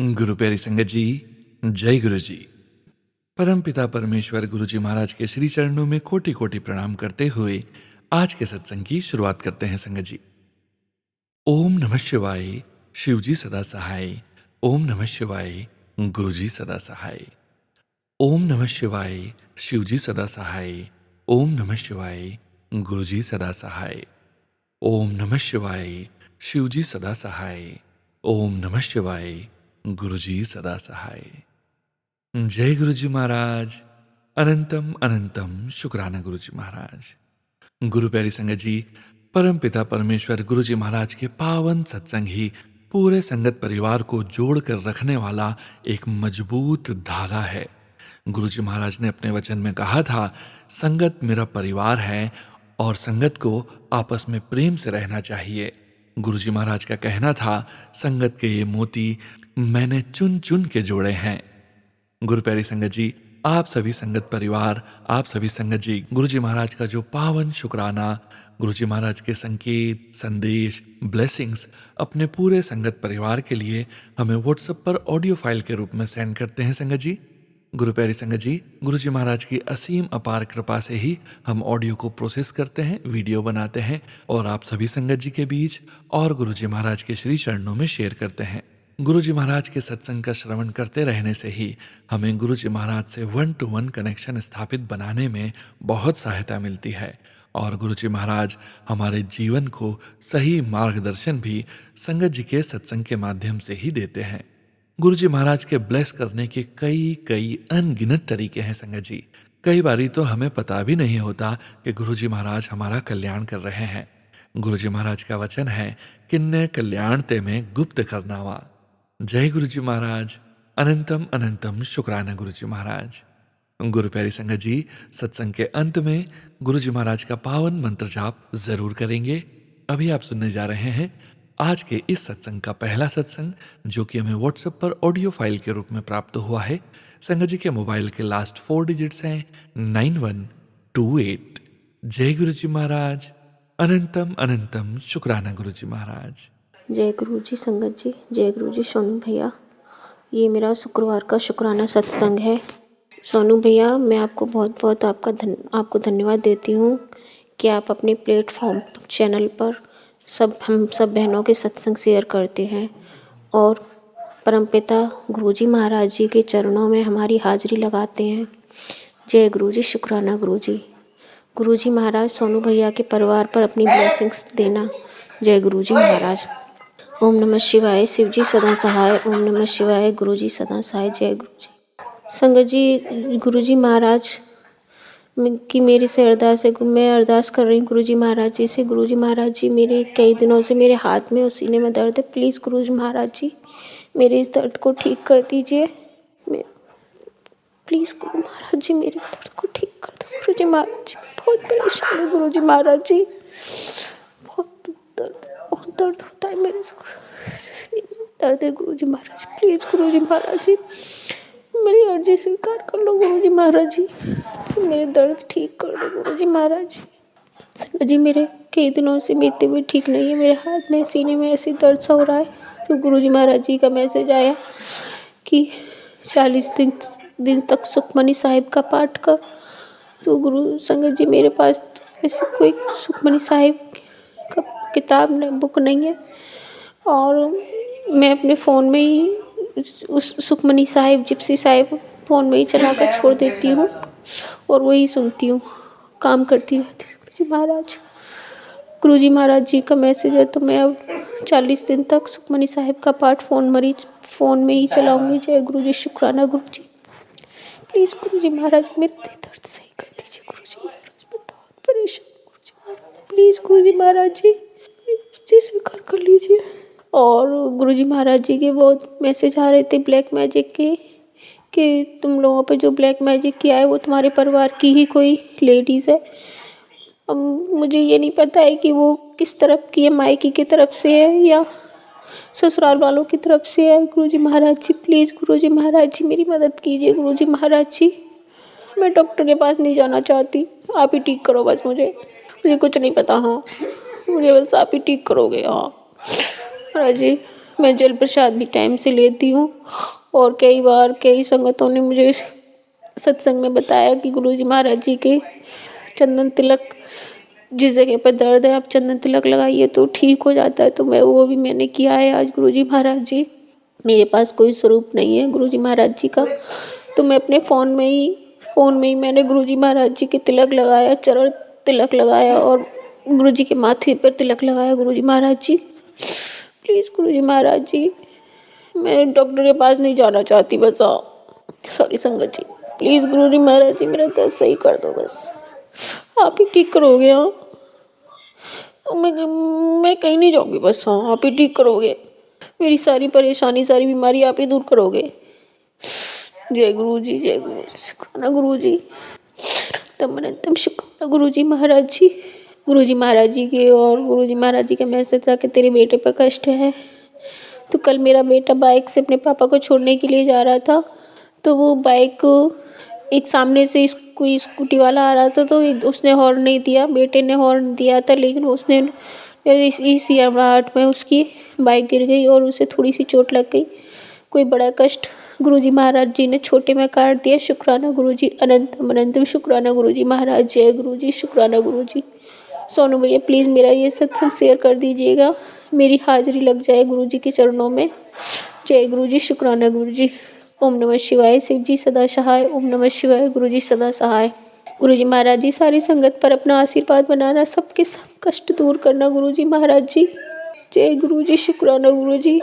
गुरु प्यारी संगत जी, जय गुरु जी। परम पिता परमेश्वर गुरु जी महाराज के श्री चरणों में कोटि कोटि प्रणाम करते हुए आज के सत्संग की शुरुआत करते हैं संगत जी। ओम नमः शिवाय, शिव जी सदा सहाय। ओम नमः शिवाय, गुरु जी सदा सहाय। ओम नमः शिवाय, शिव जी सदा सहाय। ओम नमः शिवाय, गुरु जी सदा सहाय। ओम नमः शिवाय, शिव जी सदा सहाय। ओम नमः शिवाय, गुरु जी सदा सहाय। जय गुरु जी महाराज। अनंतम अनंतम शुक्राना गुरु जी महाराज। गुरु प्यारी संगत जी, परम पिता परमेश्वर गुरु जी महाराज के पावन सत्संग ही पूरे संगत परिवार को जोड़कर रखने वाला एक मजबूत धागा है। गुरु जी महाराज ने अपने वचन में कहा था, संगत मेरा परिवार है और संगत को आपस में प्रेम से रहना चाहिए। गुरु जी महाराज का कहना था, संगत के ये मोती मैंने चुन चुन के जोड़े हैं। गुरु प्यारी संगत जी, आप सभी संगत परिवार, आप सभी संगत जी, गुरु जी महाराज का जो पावन शुक्राना, गुरु जी महाराज के संकेत, संदेश, ब्लेसिंग्स अपने पूरे संगत परिवार के लिए हमें व्हाट्सएप पर ऑडियो फाइल के रूप में सेंड करते हैं संगत जी। गुरु प्यारी संगत जी, गुरु जी महाराज की असीम अपार कृपा से ही हम ऑडियो को प्रोसेस करते हैं, वीडियो बनाते हैं और आप सभी संगत जी के बीच और गुरु जी महाराज के श्री चरणों में शेयर करते हैं। गुरु जी महाराज के सत्संग का श्रवण करते रहने से ही हमें गुरु जी महाराज से 1-to-1 कनेक्शन स्थापित बनाने में बहुत सहायता मिलती है और गुरु जी महाराज हमारे जीवन को सही मार्गदर्शन भी संगत जी के सत्संग के माध्यम से ही देते हैं। गुरु जी महाराज के ब्लेस करने के कई अनगिनत तरीके हैं संगत जी। कई बारी तो हमें पता भी नहीं होता कि गुरु जी महाराज हमारा कल्याण कर रहे हैं। गुरु जी महाराज का वचन है, किन्ने कल्याण ते में गुप्त करनावा। जय गुरु जी महाराज। अनंतम अनंतम शुक्राना गुरु जी महाराज। गुरु प्यारी संगत जी, सत्संग के अंत में गुरु जी महाराज का पावन मंत्र जाप जरूर करेंगे। अभी आप सुनने जा रहे हैं आज के इस सत्संग का पहला सत्संग, जो कि हमें व्हाट्सएप पर ऑडियो फाइल के रूप में प्राप्त हुआ है। संगत जी के मोबाइल के लास्ट 4 डिजिट्स हैं 9128। जय गुरु जी महाराज। अनंतम अनंतम शुक्राना गुरु जी महाराज। जय गुरु जी संगत जी, जय गुरु जी सोनू भैया। ये मेरा शुक्रवार का शुक्राना सत्संग है। सोनू भैया, मैं आपको बहुत बहुत आपको धन्यवाद देती हूँ कि आप अपने प्लेटफॉर्म चैनल पर हम सब बहनों के सत्संग शेयर करते हैं और परमपिता गुरु जी महाराज जी के चरणों में हमारी हाजिरी लगाते हैं। जय गुरु जी, शुक्राना गुरु जी। गुरु जी महाराज सोनू भैया के परिवार पर अपनी ब्लेसिंग्स देना। जय गुरु जी महाराज। ओम नमः शिवाय, शिव जी सदा सहाय। ओम नमः शिवाय, गुरु जी सदा सहाय। जय गुरु जी। संगत जी, गुरु जी महाराज की मेरी से अरदास है। मैं अरदास कर रही हूँ गुरु जी महाराज जी से। गुरु जी महाराज जी, मेरे कई दिनों से मेरे हाथ में और सीने में दर्द है। प्लीज़ गुरु जी महाराज जी, मेरे इस दर्द को ठीक कर दीजिए। प्लीज़ गुरु महाराज जी, मेरे दर्द को ठीक कर दो। गुरु जी महाराज जी, बहुत परेशान हूँ गुरु जी महाराज जी। बहुत दर्द होता है मेरे से, दर्द है गुरु जी महाराज। प्लीज़ गुरु जी महाराज जी, मेरी अर्जी स्वीकार कर लो गुरु जी महाराज जी। मेरे दर्द ठीक कर दो गुरु जी महाराज जी। संगत जी, मेरे कई दिनों से मेरी तबीयत ठीक नहीं है। मेरे हाथ में सीने में ऐसी दर्द सा हो रहा है। तो गुरु जी महाराज जी का मैसेज आया कि 40 दिन तक सुखमनी साहिब का पाठ कर। तो गुरु संगत जी, मेरे पास ऐसी कोई सुखमनी साहिब का किताब बुक नहीं है और मैं अपने फ़ोन में ही उस सुखमनी साहिब, जिप्सी साहिब फ़ोन में ही चला कर छोड़ देती हूँ और वही सुनती हूँ, काम करती रहती हूँ। गुरु जी महाराज जी का मैसेज है, तो मैं अब 40 दिन तक सुखमनी साहिब का पाठ फ़ोन में ही चलाऊँगी। जय गुरु जी, शुक्राना गुरु जी। प्लीज़ गुरु जी महाराज, मेरा दर्द सही कर दीजिए गुरु जी महाराज। मैं बहुत परेशान हूँ गुरु जी महाराज। प्लीज़ गुरु जी महाराज जी स्वीकार कर लीजिए। और गुरु जी महाराज जी के बहुत मैसेज आ रहे थे ब्लैक मैजिक के, कि तुम लोगों पे जो ब्लैक मैजिक किया है वो तुम्हारे परिवार की ही कोई लेडीज़ है। अब मुझे ये नहीं पता है कि वो किस तरफ की है, मायके की तरफ से है या ससुराल वालों की तरफ से है। गुरु जी महाराज जी, प्लीज़ गुरु जी महाराज जी, मेरी मदद कीजिए गुरु जी महाराज जी। मैं डॉक्टर के पास नहीं जाना चाहती, आप ही ठीक करो बस मुझे कुछ नहीं पता। हाँ, मुझे बस आप ही ठीक करोगे। हाँ महाराज जी, मैं जल प्रसाद भी टाइम से लेती हूँ। और कई बार कई संगतों ने मुझे सत्संग में बताया कि गुरुजी महाराज जी के चंदन तिलक, जिस जगह पर दर्द है आप चंदन तिलक लगाइए तो ठीक हो जाता है। तो मैंने किया है। आज गुरुजी महाराज जी, मेरे पास कोई स्वरूप नहीं है गुरुजी महाराज जी का, तो मैं अपने फ़ोन में ही मैंने गुरुजी महाराज जी के तिलक लगाया, चरण तिलक लगाया और गुरुजी के माथे पर तिलक लगाया। गुरुजी महाराज जी प्लीज़, गुरुजी महाराज जी, मैं डॉक्टर के पास नहीं जाना चाहती, बस सॉरी संगत जी, प्लीज़ गुरुजी महाराज जी मेरा दर्द सही कर दो, बस आप ही ठीक करोगे। हाँ, मैं कहीं नहीं जाऊँगी, बस हाँ आप ही ठीक करोगे। मेरी सारी परेशानी, सारी बीमारी आप ही दूर करोगे। जय गुरु जी, जय गुरु जी, शुक्राना गुरु जी, तम अनंतम शुक्राना गुरु जी महाराज जी। गुरु जी महाराज जी के और गुरु जी महाराज जी का मैसेज था कि तेरे बेटे पर कष्ट है। तो कल मेरा बेटा बाइक से अपने पापा को छोड़ने के लिए जा रहा था, तो वो बाइक, एक सामने से कोई स्कूटी वाला आ रहा था, तो उसने हॉर्न नहीं दिया, बेटे ने हॉर्न दिया था, लेकिन उसने इसी हड़बड़ाहट में उसकी बाइक गिर गई और उसे थोड़ी सी चोट लग गई। कोई बड़ा कष्ट गुरुजी महाराज जी ने छोटे में काट दिया। शुक्राना गुरुजी, अनंतम अनंतम शुक्राना गुरुजी महाराज। जय गुरुजी, शुक्राना गुरुजी। सोनू भैया प्लीज़ मेरा ये सत्संग शेयर कर दीजिएगा, मेरी हाजिरी लग जाए गुरुजी के चरणों में। जय गुरुजी, शुक्राना गुरुजी। ओम नमः शिवाय। शिव जी सदा सहाय। ओम नमः शिवाय। गुरुजी सदा सहाय। गुरुजी महाराज जी सारी संगत पर अपना आशीर्वाद बनाना, सबके सब कष्ट दूर करना गुरुजी महाराज जी। जय गुरुजी, शुक्राना गुरुजी।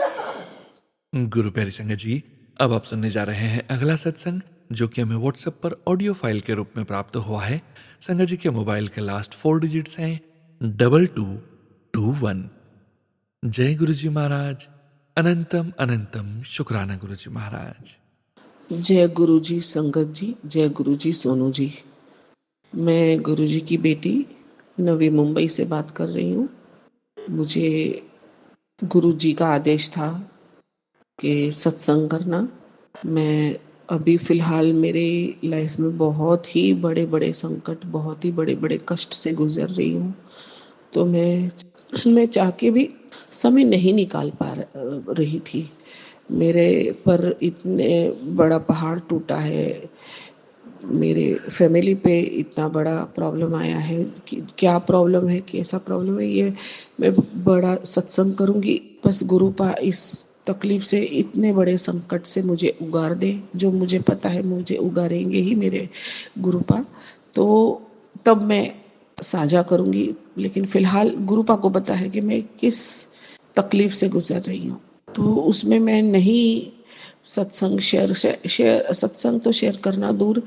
गुरु प्यारी संगत जी, अब आप सुनने जा रहे हैं अगला सत्संग, जो कि हमें व्हाट्सएप पर ऑडियो फाइल के रूप में प्राप्त हुआ है। संगत जी के मोबाइल के लास्ट 4 डिजिट्स हैं 2221। जय गुरु जी महाराज, अनंतम अनंतम शुक्राना गुरु जी महाराज। जय गुरु जी संगत जी, जय गुरु जी सोनू जी। मैं गुरु जी की बेटी नवी मुंबई से बात कर रही हूँ। मुझे गुरु जी का आदेश था कि सत्संग करना। मैं अभी फ़िलहाल मेरे लाइफ में बहुत ही बड़े बड़े संकट, बहुत ही बड़े बड़े कष्ट से गुजर रही हूँ। तो मैं चाह के भी समय नहीं निकाल पा रही थी। मेरे पर इतने बड़ा पहाड़ टूटा है, मेरे फैमिली पे इतना बड़ा प्रॉब्लम आया है कि क्या प्रॉब्लम है, कैसा प्रॉब्लम है, ये मैं बड़ा सत्संग करूँगी। बस गुरु पा इस तकलीफ से, इतने बड़े संकट से मुझे उगार दे, जो मुझे पता है मुझे उगारेंगे ही मेरे गुरु पा। तो तब मैं साझा करूँगी, लेकिन फ़िलहाल गुरु पा को पता है कि मैं किस तकलीफ से गुजर रही हूँ। तो उसमें मैं नहीं सत्संग सत्संग तो शेयर करना दूर,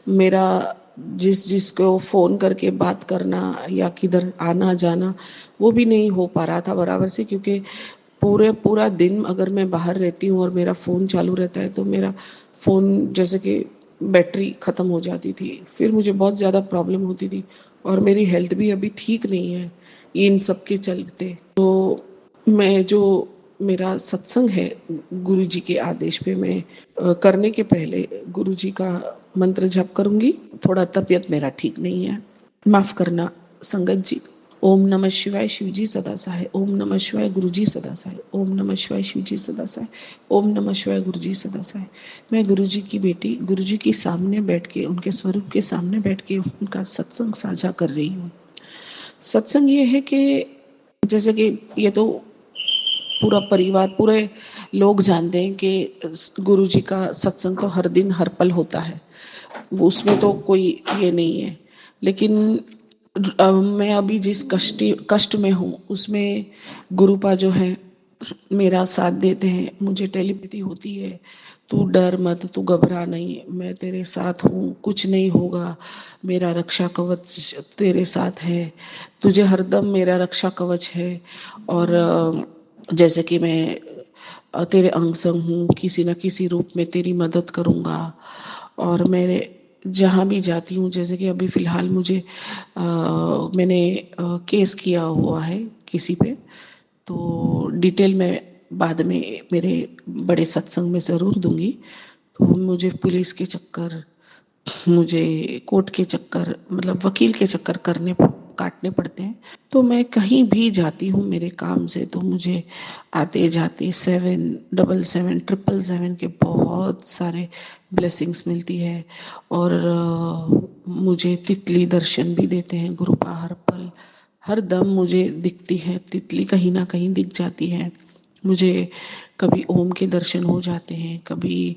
मेरा जिसको फ़ोन करके बात करना या किधर आना जाना वो भी नहीं हो पा रहा था बराबर से, क्योंकि पूरा दिन अगर मैं बाहर रहती हूँ और मेरा फ़ोन चालू रहता है तो मेरा फ़ोन जैसे कि बैटरी ख़त्म हो जाती थी, फिर मुझे बहुत ज़्यादा प्रॉब्लम होती थी और मेरी हेल्थ भी अभी ठीक नहीं है इन सब के चलते। तो मैं जो मेरा सत्संग है गुरु जी के आदेश पे, मैं करने के पहले गुरु जी का मंत्र जप करूँगी। थोड़ा तबीयत मेरा ठीक नहीं है, माफ़ करना संगत जी। ओम नमः शिवाय, शिव जी सदा सहाय। ओम नमः शिवाय, गुरु जी सदा सहाय। ओम नमः शिवाय, शिव जी सदा सहाय। ओम नमः शिवाय, गुरु जी सदा सहाय। मैं गुरु जी की बेटी गुरु जी के सामने बैठ के, उनके स्वरूप के सामने बैठ के उनका सत्संग साझा कर रही हूँ। सत्संग ये है कि जैसे कि ये तो पूरा परिवार, पूरे लोग जानते हैं कि गुरु जी का सत्संग तो हर दिन हर पल होता है, वो उसमें तो कोई ये नहीं है। लेकिन मैं अभी जिस कष्ट में हूँ उसमें गुरुपा जो है मेरा साथ देते हैं। मुझे टेलीपैथी होती है, तू डर मत, तू घबरा नहीं, मैं तेरे साथ हूँ, कुछ नहीं होगा, मेरा रक्षा कवच तेरे साथ है, तुझे हरदम मेरा रक्षा कवच है। और जैसे कि मैं तेरे अंग संग हूँ, किसी न किसी रूप में तेरी मदद करूँगा। और मेरे जहाँ भी जाती हूँ, जैसे कि अभी फ़िलहाल मैंने केस किया हुआ है किसी पे, तो डिटेल में बाद में मेरे बड़े सत्संग में ज़रूर दूंगी। तो मुझे पुलिस के चक्कर, मुझे कोर्ट के चक्कर, मतलब वकील के चक्कर करने काटने पड़ते हैं। तो मैं कहीं भी जाती हूँ मेरे काम से, तो मुझे आते जाते 777 के बहुत सारे ब्लेसिंग्स मिलती है। और मुझे तितली दर्शन भी देते हैं गुरुपा। हर पल हर दम मुझे दिखती है तितली, कहीं ना कहीं दिख जाती है मुझे। कभी ओम के दर्शन हो जाते हैं, कभी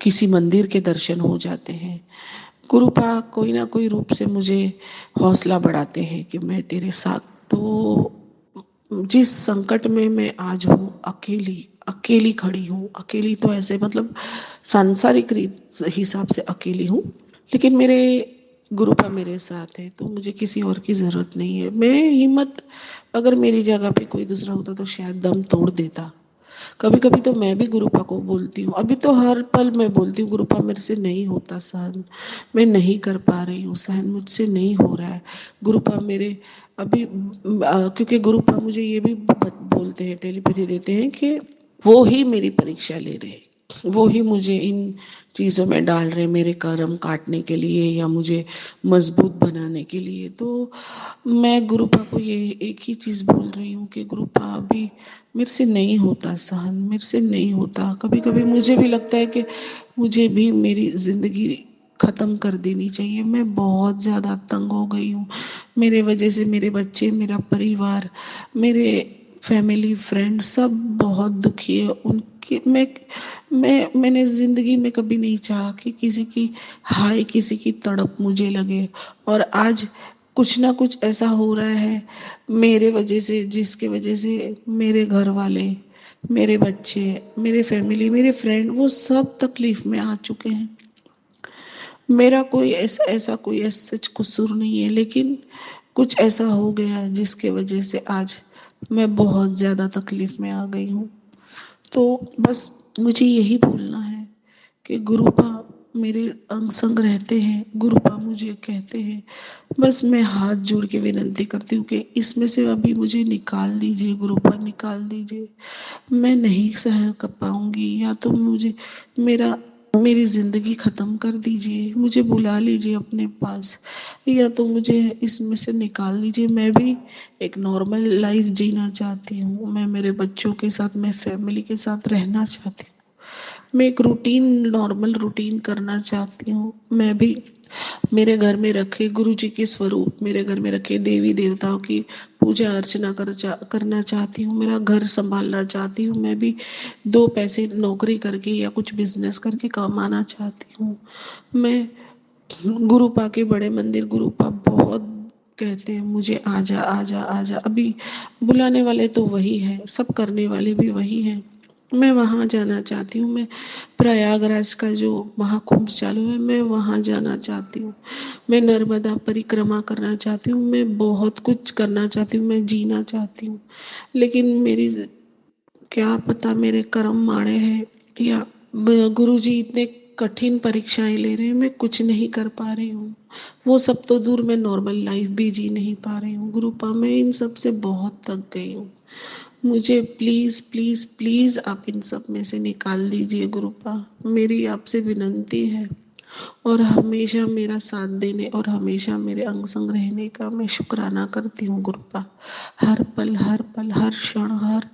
किसी मंदिर के दर्शन हो जाते हैं। गुरुपा कोई ना कोई रूप से मुझे हौसला बढ़ाते हैं कि मैं तेरे साथ। तो जिस संकट में मैं आज हूँ, अकेली अकेली खड़ी हूँ, अकेली तो ऐसे मतलब सांसारिक हिसाब से अकेली हूँ, लेकिन मेरे गुरुपा मेरे साथ है, तो मुझे किसी और की ज़रूरत नहीं है। मैं हिम्मत, अगर मेरी जगह पे कोई दूसरा होता तो शायद दम तोड़ देता। कभी कभी तो मैं भी गुरुपा को बोलती हूँ, अभी तो हर पल मैं बोलती हूँ गुरुपा मेरे से नहीं होता सहन, मैं नहीं कर पा रही हूँ सहन, मुझसे नहीं हो रहा है गुरुपा मेरे। अभी क्योंकि गुरुपा मुझे ये भी बोलते हैं, टेलीपैथी देते हैं कि वो ही मेरी परीक्षा ले रहे हैं, वो ही मुझे इन चीज़ों में डाल रहे, मेरे कर्म काटने के लिए या मुझे मजबूत बनाने के लिए। तो मैं गुरुपा को ये एक ही चीज़ बोल रही हूँ कि गुरुपा अभी मेरे से नहीं होता सहन, मेरे से नहीं होता। कभी कभी मुझे भी लगता है कि मुझे भी मेरी ज़िंदगी ख़त्म कर देनी चाहिए। मैं बहुत ज़्यादा तंग हो गई हूँ, मेरे वजह से मेरे बच्चे, मेरा परिवार, मेरे फैमिली फ्रेंड सब बहुत दुखी है। उनके मैंने ज़िंदगी में कभी नहीं चाहा कि किसी की हाय, किसी की तड़प मुझे लगे। और आज कुछ ना कुछ ऐसा हो रहा है मेरे वजह से, जिसके वजह से मेरे घर वाले, मेरे बच्चे, मेरे फैमिली, मेरे फ्रेंड, वो सब तकलीफ में आ चुके हैं। मेरा कोई ऐसा कोई सच कसूर नहीं है, लेकिन कुछ ऐसा हो गया है जिसके वजह से आज मैं बहुत ज़्यादा तकलीफ में आ गई हूँ। तो बस मुझे यही बोलना है कि गुरुपा मेरे अंग संग रहते हैं, गुरुपा मुझे कहते हैं। बस मैं हाथ जोड़ के विनती करती हूँ कि इसमें से अभी मुझे निकाल दीजिए गुरुपा, निकाल दीजिए। मैं नहीं सह कर पाऊंगी, या तो मुझे मेरा मेरी ज़िंदगी ख़त्म कर दीजिए, मुझे बुला लीजिए अपने पास, या तो मुझे इसमें से निकाल दीजिए। मैं भी एक नॉर्मल लाइफ जीना चाहती हूँ, मैं मेरे बच्चों के साथ, मैं फैमिली के साथ रहना चाहती हूँ, मैं एक रूटीन, नॉर्मल रूटीन करना चाहती हूँ। मैं भी मेरे घर में रखे गुरु जी के स्वरूप, मेरे घर में रखे देवी देवताओं की पूजा अर्चना करना चाहती हूँ, मेरा घर संभालना चाहती हूँ। मैं भी दो पैसे नौकरी करके या कुछ बिजनेस करके कमाना चाहती हूँ। मैं गुरुपा के बड़े मंदिर, गुरुपा बहुत कहते हैं मुझे आजा आजा आजा, अभी बुलाने वाले तो वही है, सब करने वाले भी वही हैं। मैं वहाँ जाना चाहती हूँ। मैं प्रयागराज का जो महाकुंभ चालू है, मैं वहाँ जाना चाहती हूँ। मैं नर्मदा परिक्रमा करना चाहती हूँ, मैं बहुत कुछ करना चाहती हूँ, मैं जीना चाहती हूँ, लेकिन मेरी क्या पता मेरे कर्म माड़े हैं, या गुरुजी इतने कठिन परीक्षाएं ले रहे हैं, मैं कुछ नहीं कर पा रही हूँ। वो सब तो दूर, मैं नॉर्मल लाइफ भी जी नहीं पा रही हूँ गुरुपा, मैं इन सब से बहुत थक गई हूँ। मुझे प्लीज़ प्लीज़ प्लीज़ आप इन सब में से निकाल दीजिए गुरुपा, मेरी आपसे विनती है। और हमेशा मेरा साथ देने और हमेशा मेरे अंग संग रहने का मैं शुक्राना करती हूँ गुरुपा। हर पल हर पल हर क्षण हर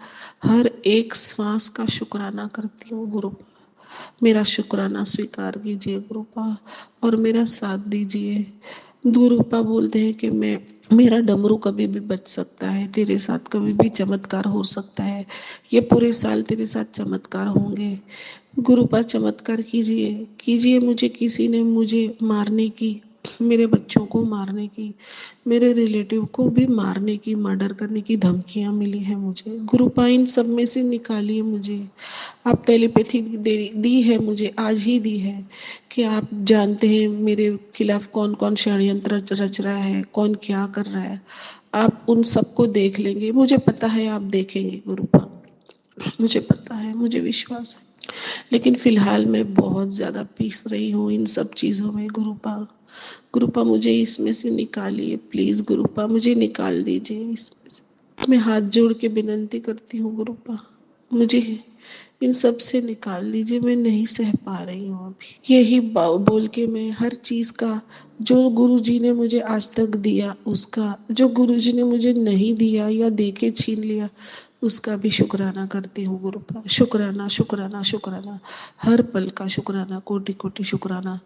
हर एक श्वास का शुक्राना करती हूँ गुरुपा। मेरा शुक्राना स्वीकार कीजिए गुरुपा और मेरा साथ दीजिए। गुरुपा बोलते हैं कि मैं, मेरा डमरू कभी भी बच सकता है, तेरे साथ कभी भी चमत्कार हो सकता है, ये पूरे साल तेरे साथ चमत्कार होंगे। गुरुपा चमत्कार कीजिए कीजिए। मुझे किसी ने मुझे मारने की, मेरे बच्चों को मारने की, मेरे रिलेटिव को भी मारने की, मर्डर करने की धमकियां मिली हैं मुझे। गुरुपा इन सब में से निकालिए मुझे। आप टेलीपैथी दी है मुझे, आज ही दी है, कि आप जानते हैं मेरे खिलाफ कौन कौन षड्यंत्र रच रहा है, कौन क्या कर रहा है। आप उन सबको देख लेंगे, मुझे पता है आप देखेंगे गुरुपा, मुझे पता है, मुझे विश्वास है। लेकिन फिलहाल मैं बहुत ज़्यादा पीस रही हूँ इन सब चीज़ों में गुरुपा। गुरुपा मुझे इसमें से निकालिए प्लीज़ गुरुपा, मुझे निकाल दीजिए इसमें से। मैं हाथ जोड़ के विनती करती हूँ गुरुपा, मुझे इन सब से निकाल दीजिए, मैं नहीं सह पा रही हूँ अभी। यही बोल के मैं हर चीज़ का, जो गुरुजी ने मुझे आज तक दिया उसका, जो गुरुजी ने मुझे नहीं दिया या दे के छीन लिया उसका भी शुक्राना करती हूँ गुरु का। शुक्राना शुक्राना शुक्राना, हर पल का शुक्राना, कोटि कोटि शुक्राना।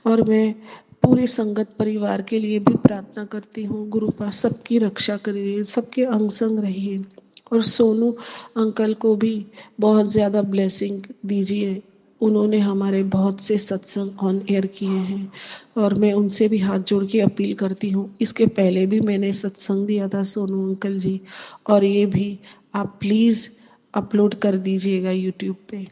और मैं पूरे संगत परिवार के लिए भी प्रार्थना करती हूँ, गुरु पास सबकी रक्षा करिए, सबके अंग संग रहिए। और सोनू अंकल को भी बहुत ज़्यादा ब्लेसिंग दीजिए। उन्होंने हमारे बहुत से सत्संग ऑन एयर किए हैं और मैं उनसे भी हाथ जोड़ के अपील करती हूँ। इसके पहले भी मैंने सत्संग दिया था सोनू अंकल जी, और ये भी आप प्लीज़ अपलोड कर दीजिएगा यूट्यूब पे।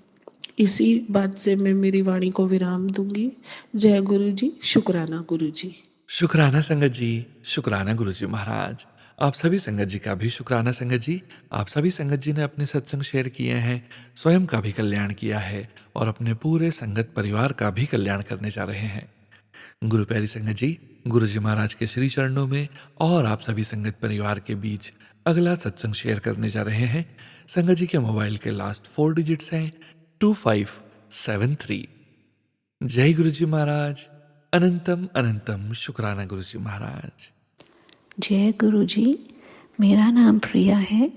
इसी बात से मैं मेरी वाणी को विराम दूंगी। जय गुरु जी, शुक्राना गुरु जी। शुक्राना संगत जी, शुक्राना गुरुजी महाराज। आप सभी संगत जी का भी शुक्राना संगत जी। आप सभी संगत जी ने अपने सत्संग शेयर किए हैं, स्वयं का भी कल्याण किया है और अपने पूरे संगत परिवार का भी कल्याण करने जा रहे हैं। गुरु प्यारी संगत जी, गुरुजी महाराज के श्री चरणों में और आप सभी संगत परिवार के बीच अगला सत्संग शेयर करने जा रहे हैं। संगत जी के मोबाइल के लास्ट 4 डिजिट्स हैं 2573। जय गुरुजी महाराज। अनंतम अनंतम शुक्राना गुरुजी महाराज। जय गुरु जी। मेरा नाम प्रिया है।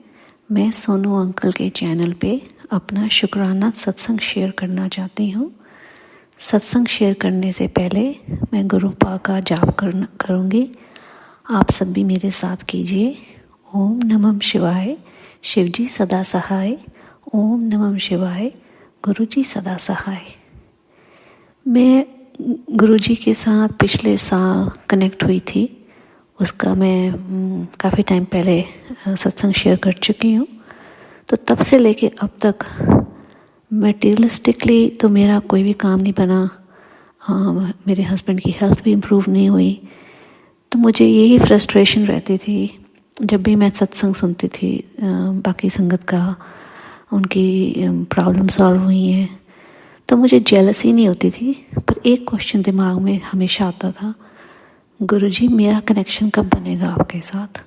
मैं सोनू अंकल के चैनल पे अपना शुक्राना सत्संग शेयर करना चाहती हूँ। सत्संग शेयर करने से पहले मैं गुरु पा का जाप करूँगी। आप सब भी मेरे साथ कीजिए। ओम नमः शिवाय, शिव जी सदा सहाय। ओम नमः शिवाय, गुरु जी सदा सहाय। मैं गुरु जी के साथ पिछले साल कनेक्ट हुई थी। उसका मैं काफ़ी टाइम पहले सत्संग शेयर कर चुकी हूँ। तो तब से लेके अब तक मटेरियलिस्टिकली तो मेरा कोई भी काम नहीं बना। मेरे हस्बैंड की हेल्थ भी इम्प्रूव नहीं हुई। तो मुझे यही फ्रस्ट्रेशन रहती थी जब भी मैं सत्संग सुनती थी बाकी संगत का, उनकी प्रॉब्लम सॉल्व हुई हैं, तो मुझे जेलसी नहीं होती थी। पर एक क्वेश्चन दिमाग में हमेशा आता था, गुरुजी मेरा कनेक्शन कब बनेगा आपके साथ?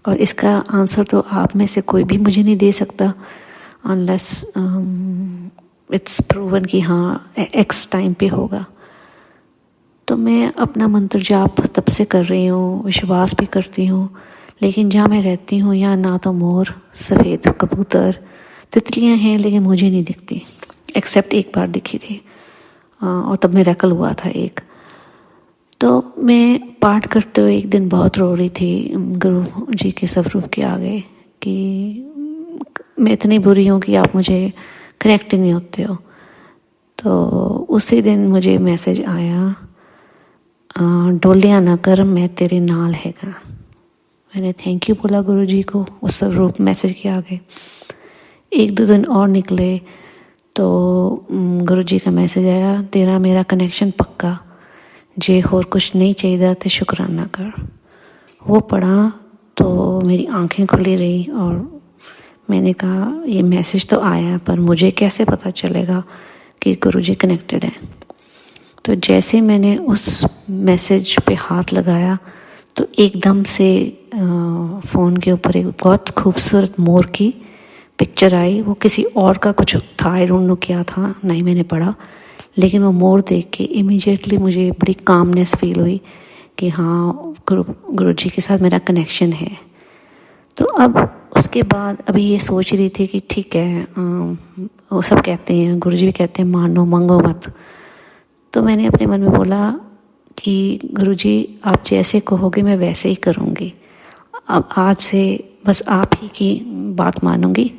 और इसका आंसर तो आप में से कोई भी मुझे नहीं दे सकता अनलेस इट्स प्रूवन कि हाँ एक्स टाइम पे होगा। तो मैं अपना मंत्र जाप तब से कर रही हूँ, विश्वास भी करती हूँ, लेकिन जहाँ मैं रहती हूँ यहाँ ना तो मोर, सफ़ेद कबूतर, तितलियाँ हैं लेकिन मुझे नहीं दिखती। एक्सेप्ट एक बार दिखी थी और तब मिरेकल हुआ था एक। तो मैं पाठ करते हुए एक दिन बहुत रो रही थी गुरु जी के स्वरूप के आगे कि मैं इतनी बुरी हूँ कि आप मुझे कनेक्ट ही नहीं होते हो। तो उसी दिन मुझे मैसेज आया, डोलिया ना कर मैं तेरे नाल हैगा। मैंने थैंक यू बोला गुरु जी को उस स्वरूप मैसेज के आगे। 1-2 दिन और निकले तो गुरु जी का मैसेज आया, तेरा मेरा कनेक्शन पक्का, जे होर कुछ नहीं चाहिए तो शुक्राना कर। वो पढ़ा तो मेरी आंखें खुली रही और मैंने कहा ये मैसेज तो आया पर मुझे कैसे पता चलेगा कि गुरुजी कनेक्टेड है। तो जैसे मैंने उस मैसेज पे हाथ लगाया तो एकदम से फ़ोन के ऊपर एक बहुत खूबसूरत मोर की पिक्चर आई। वो किसी और का कुछ था, आई डोंट नो क्या था, नहीं मैंने पढ़ा, लेकिन वो मोर देख के इमीडिएटली मुझे बड़ी कामनेस फील हुई कि हाँ गुरु जी के साथ मेरा कनेक्शन है। तो अब उसके बाद अभी ये सोच रही थी कि ठीक है, वो सब कहते हैं, गुरु जी भी कहते हैं मानो मंगो मत। तो मैंने अपने मन में बोला कि गुरु जी आप जैसे कहोगे मैं वैसे ही करूँगी। अब आज से बस आप ही की बात मानूंगी,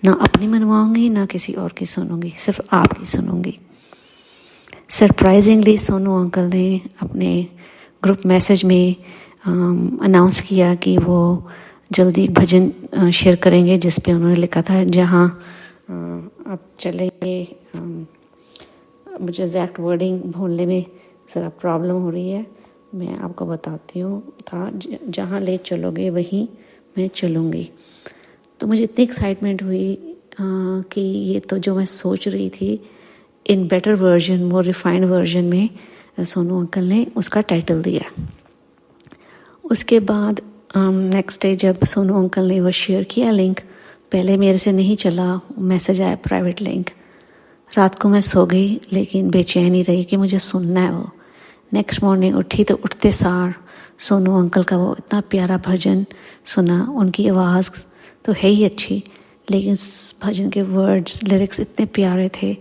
ना अपनी मनवाऊंगी ना किसी और की सुनूंगी, सिर्फ आपकी सुनूंगी। सरप्राइजिंगली सोनू अंकल ने अपने ग्रुप मैसेज में अनाउंस किया कि वो जल्दी भजन शेयर करेंगे, जिस पे उन्होंने लिखा था जहाँ आप चलेंगे। मुझे एग्जैक्ट वर्डिंग भूलने में ज़रा प्रॉब्लम हो रही है, मैं आपको बताती हूँ। था जहाँ ले चलोगे वहीं मैं चलूँगी। तो मुझे इतनी एक्साइटमेंट हुई कि ये तो जो मैं सोच रही थी in better version, more refined version में सोनू अंकल ने उसका टाइटल दिया। उसके बाद नेक्स्ट डे जब सोनू अंकल ने वो शेयर किया लिंक, पहले मेरे से नहीं चला, मैसेज आया प्राइवेट लिंक। रात को मैं सो गई लेकिन बेचैनी रही कि मुझे सुनना है वो। नेक्स्ट मॉर्निंग उठी तो उठते सार सोनू अंकल का वो इतना प्यारा भजन सुना। उनकी आवाज़ तो है ही अच्छी, लेकिन उस भजन के वर्ड्स लिरिक्स इतने प्यारे थे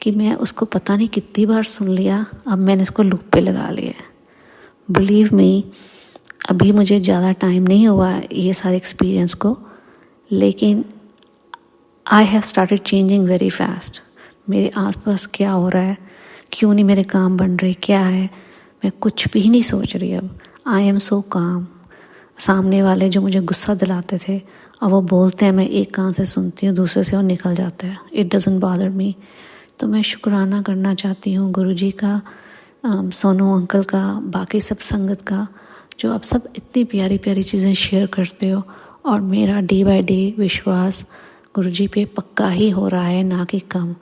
कि मैं उसको पता नहीं कितनी बार सुन लिया। अब मैंने इसको लूप पे लगा लिया है। बिलीव मी, अभी मुझे ज़्यादा टाइम नहीं हुआ ये सारे एक्सपीरियंस को, लेकिन I have started changing very fast. मेरे आसपास क्या हो रहा है, क्यों नहीं मेरे काम बन रहे, क्या है, मैं कुछ भी नहीं सोच रही अब। आई एम सो काम। सामने वाले जो मुझे गुस्सा दिलाते थे, अब वो बोलते हैं, मैं एक कान से सुनती हूँ, दूसरे से वो निकल जाता है। It doesn't bother me. तो मैं शुक्राना करना चाहती हूँ गुरुजी का, सोनू अंकल का, बाकी सब संगत का, जो आप सब इतनी प्यारी प्यारी चीज़ें शेयर करते हो। और मेरा डे बाय डे विश्वास गुरुजी पे पक्का ही हो रहा है, ना कि कम।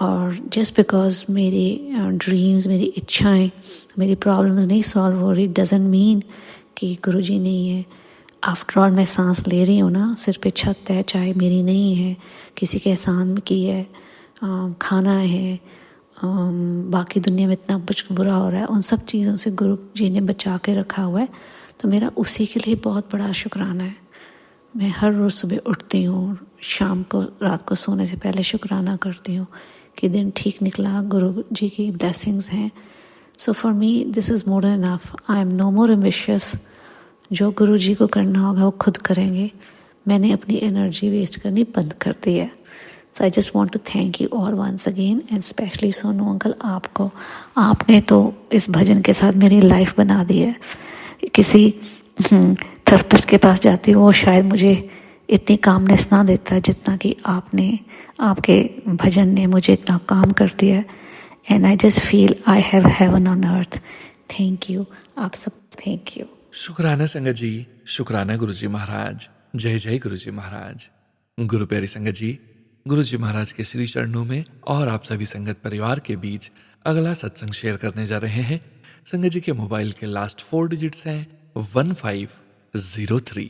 और जस्ट बिकॉज मेरी ड्रीम्स, मेरी इच्छाएं, मेरी प्रॉब्लम्स नहीं सॉल्व हो रही, डजंट मीन कि गुरुजी नहीं है। आफ्टर ऑल मैं सांस ले रही हूँ ना, सिर पे छत है, चाहे मेरी नहीं है, किसी के एहसान की है, खाना है, बाकी दुनिया में इतना कुछ बुरा हो रहा है, उन सब चीज़ों से गुरु जी ने बचा के रखा हुआ है। तो मेरा उसी के लिए बहुत बड़ा शुक्राना है। मैं हर रोज़ सुबह उठती हूँ, शाम को, रात को सोने से पहले शुक्राना करती हूँ कि दिन ठीक निकला, गुरु जी की ब्लेसिंग्स हैं। So for me this is more than enough. I am no more ambitious. जो गुरु जी को करना होगा वो खुद करेंगे। मैंने अपनी एनर्जी वेस्ट करनी बंद कर दी है। So I just want to thank you all once again, and specially Sonu uncle, आपको। आपने तो इस भजन के साथ मेरी लाइफ बना दी है। किसी थेरेपिस्ट के पास जाती हूँ, वो शायद मुझे इतनी कामनेस ना देता जितना कि आपने, आपके भजन ने मुझे इतना काम कर दिया है। And I just feel I have heaven on earth. Thank you आप सब, थैंक यू। शुक्राना संगत जी, शुक्राना गुरुजी महाराज। जय जय गुरुजी महाराज। गुरु प्यारी संगत जी, गुरुजी महाराज के श्री चरणों में और आप सभी संगत परिवार के बीच अगला सत्संग शेयर करने जा रहे हैं। संगत जी के मोबाइल के लास्ट 4 डिजिट्स हैं 1503।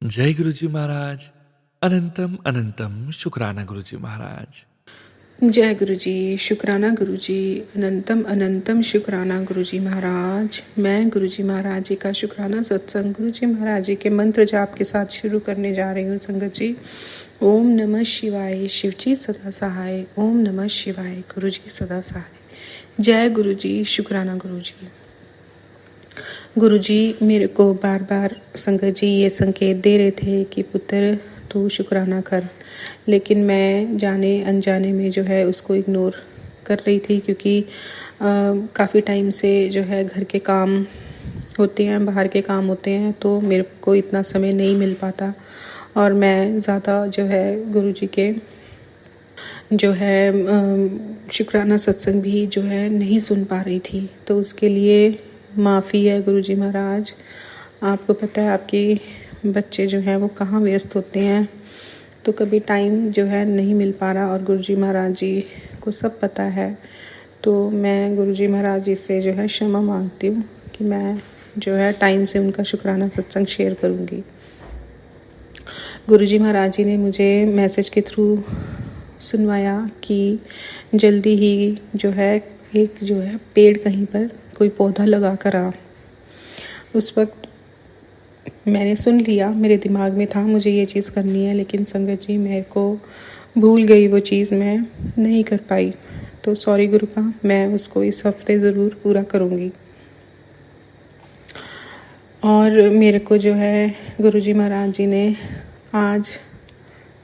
जय गुरुजी महाराज। अनंतम अनंतम शुक्राना गुरुजी महाराज। जय गुरुजी, शुक्राना गुरुजी, अनंतम अनंतम शुक्राना गुरुजी महाराज। मैं गुरुजी महाराज जी का शुक्राना सत्संग गुरुजी महाराज जी के मंत्र जाप के साथ शुरू करने जा रही हूँ। संगत जी, ओम नमः शिवाय, शिवजी सदा सहाय। ओम नमः शिवाय, गुरुजी सदा सहाय। जय गुरुजी, शुक्राना गुरुजी। गुरुजी मेरे को बार बार संगत जी ये संकेत दे रहे थे कि पुत्र तू शुक्राना कर, लेकिन मैं जाने अनजाने में जो है उसको इग्नोर कर रही थी, क्योंकि काफ़ी टाइम से जो है घर के काम होते हैं, बाहर के काम होते हैं, तो मेरे को इतना समय नहीं मिल पाता और मैं ज़्यादा जो है गुरुजी के जो है शुक्राना सत्संग भी जो है नहीं सुन पा रही थी। तो उसके लिए माफ़ी है गुरुजी महाराज। आपको पता है आपके बच्चे जो हैं वो कहाँ व्यस्त होते हैं, तो कभी टाइम जो है नहीं मिल पा रहा, और गुरुजी महाराज जी को सब पता है। तो मैं गुरुजी महाराज जी से जो है क्षमा मांगती हूँ कि मैं जो है टाइम से उनका शुक्राना सत्संग शेयर करूँगी। गुरुजी महाराज जी ने मुझे मैसेज के थ्रू सुनवाया कि जल्दी ही जो है एक जो है पेड़ कहीं पर कोई पौधा लगा कर आ। उस वक्त मैंने सुन लिया, मेरे दिमाग में था मुझे ये चीज़ करनी है, लेकिन संगत जी मेरे को भूल गई वो चीज़, मैं नहीं कर पाई। तो सॉरी गुरु का, मैं उसको इस हफ्ते ज़रूर पूरा करूँगी। और मेरे को जो है गुरुजी महाराज जी ने आज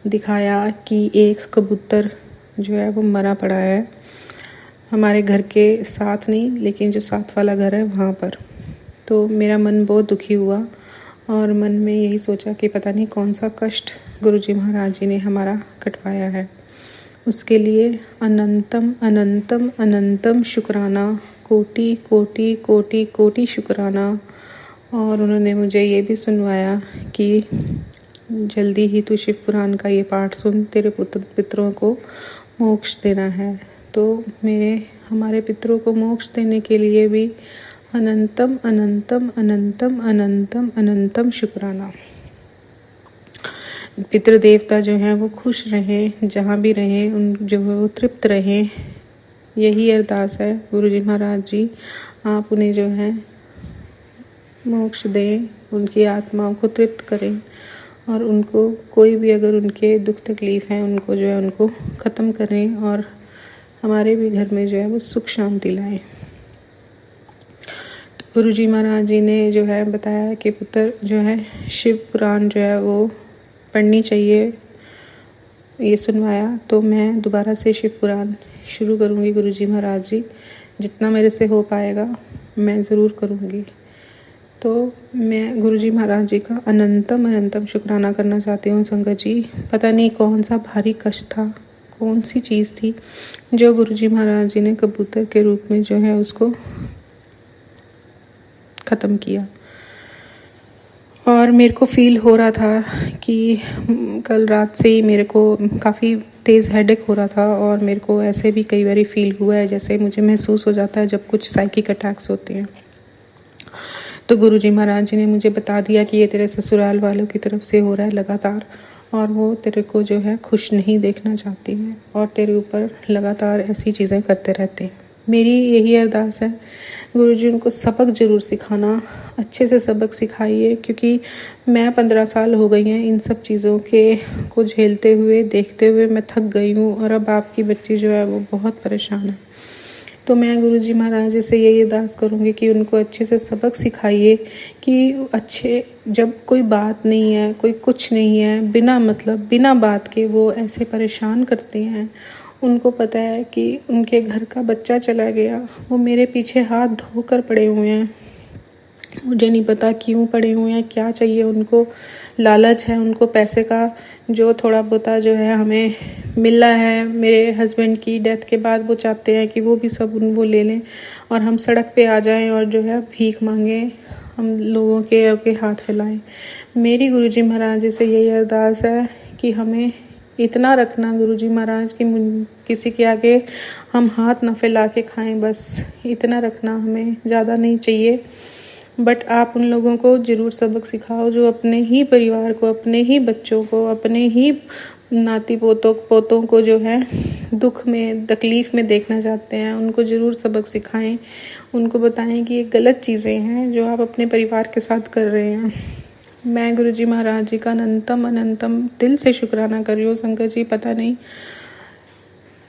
दिखाया कि एक कबूतर जो है वो मरा पड़ा है हमारे घर के साथ नहीं, लेकिन जो साथ वाला घर है वहाँ पर। तो मेरा मन बहुत दुखी हुआ और मन में यही सोचा कि पता नहीं कौन सा कष्ट गुरुजी महाराज जी ने हमारा कटवाया है। उसके लिए अनंतम अनंतम अनंतम शुक्राना, कोटि कोटि कोटि कोटि शुक्राना। और उन्होंने मुझे ये भी सुनवाया कि जल्दी ही तू शिव पुराण का ये पाठ सुन, तेरे पितरों को मोक्ष देना है। तो हमारे पितरों को मोक्ष देने के लिए भी अनंतम अनंतम अनंतम अनंतम अनंतम शुक्राना। पितृ देवता जो हैं वो खुश रहें, जहाँ भी रहें उन जो है वो तृप्त रहें। यही अरदास है गुरुजी महाराज जी, आप उन्हें जो है मोक्ष दें, उनकी आत्माओं को तृप्त करें और उनको कोई भी अगर उनके दुख तकलीफ हैं उनको जो है उनको ख़त्म करें और हमारे भी घर में जो है वो सुख शांति लाएं। तो गुरुजी महाराज जी ने जो है बताया कि पुत्र जो है शिव पुराण जो है वो पढ़नी चाहिए, ये सुनवाया। तो मैं दोबारा से शिव पुराण शुरू करूँगी गुरुजी महाराज जी, जितना मेरे से हो पाएगा मैं ज़रूर करूँगी। तो मैं गुरुजी महाराज जी का अनंतम अनंतम शुक्राना करना चाहती हूँ संगत जी। पता नहीं कौन सा भारी कष्ट था, कौन सी चीज़ थी जो गुरुजी महाराज जी ने कबूतर के रूप में जो है उसको ख़त्म किया। और मेरे को फील हो रहा था कि कल रात से ही मेरे को काफ़ी तेज़ हेडेक हो रहा था और मेरे को ऐसे भी कई बार फील हुआ है जैसे मुझे महसूस हो जाता है जब कुछ साइकिक अटैक्स होते हैं। तो गुरुजी महाराज जी ने मुझे बता दिया कि ये तेरे ससुराल वालों की तरफ से हो रहा है लगातार, और वो तेरे को जो है खुश नहीं देखना चाहती हैं और तेरे ऊपर लगातार ऐसी चीज़ें करते रहते हैं। मेरी यही अरदास है गुरुजी उनको सबक ज़रूर सिखाना, अच्छे से सबक सिखाइए, क्योंकि मैं 15 साल हो गई हैं इन सब चीज़ों के को झेलते हुए देखते हुए मैं थक गई हूँ और अब आपकी बच्ची जो है वो बहुत परेशान है। तो मैं गुरुजी महाराज जी से यही अरदास करूँगी कि उनको अच्छे से सबक सिखाइए कि अच्छे जब कोई बात नहीं है, कोई कुछ नहीं है, बिना मतलब बिना बात के वो ऐसे परेशान करते हैं। उनको पता है कि उनके घर का बच्चा चला गया, वो मेरे पीछे हाथ धोकर पड़े हुए हैं, मुझे नहीं पता क्यों पड़े हुए हैं, क्या चाहिए उनको, लालच है उनको पैसे का, जो थोड़ा बहुत जो है हमें मिला है मेरे हस्बैंड की डेथ के बाद वो चाहते हैं कि वो भी सब वो ले लें और हम सड़क पे आ जाएं और जो है भीख मांगें, हम लोगों के आगे हाथ फैलाएं। मेरी गुरुजी महाराज जी से यही अरदास है कि हमें इतना रखना गुरुजी महाराज कि किसी के आगे हम हाथ ना फैला के खाएं, बस इतना रखना, हमें ज़्यादा नहीं चाहिए। बट आप उन लोगों को ज़रूर सबक सिखाओ जो अपने ही परिवार को, अपने ही बच्चों को, अपने ही नाती पोतों को जो है दुख में तकलीफ़ में देखना चाहते हैं, उनको ज़रूर सबक सिखाएं, उनको बताएं कि ये गलत चीज़ें हैं जो आप अपने परिवार के साथ कर रहे हैं। मैं गुरुजी महाराज जी का अनंतम अनंतम दिल से शुक्राना कर रही हूँ संगत जी। पता नहीं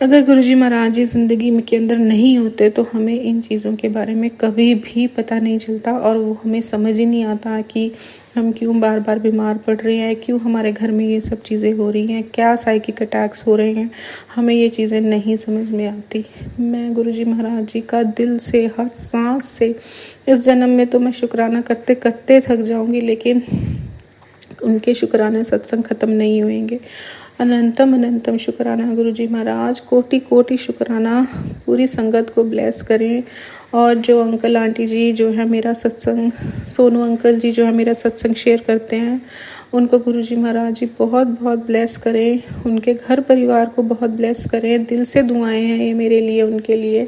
अगर गुरुजी महाराज जी ज़िंदगी में के अंदर नहीं होते तो हमें इन चीज़ों के बारे में कभी भी पता नहीं चलता और वो हमें समझ ही नहीं आता कि हम क्यों बार बार बीमार पड़ रहे हैं, क्यों हमारे घर में ये सब चीज़ें हो रही हैं, क्या साइकिक अटैक्स हो रहे हैं, हमें ये चीज़ें नहीं समझ में आती। मैं गुरुजी महाराज जी का दिल से, हर सांस से, इस जन्म में तो मैं शुक्राना करते करते थक जाऊँगी, लेकिन उनके शुक्राने सत्संग ख़त्म नहीं होंगे। अनंतम अनंतम शुक्राना गुरुजी महाराज, कोटि कोटि शुक्राना। पूरी संगत को ब्लेस करें। और जो अंकल आंटी जी जो है मेरा सत्संग, सोनू अंकल जी जो है मेरा सत्संग शेयर करते हैं, उनको गुरुजी महाराज जी बहुत बहुत ब्लेस करें, उनके घर परिवार को बहुत ब्लेस करें। दिल से दुआएं हैं ये मेरे लिए, उनके लिए,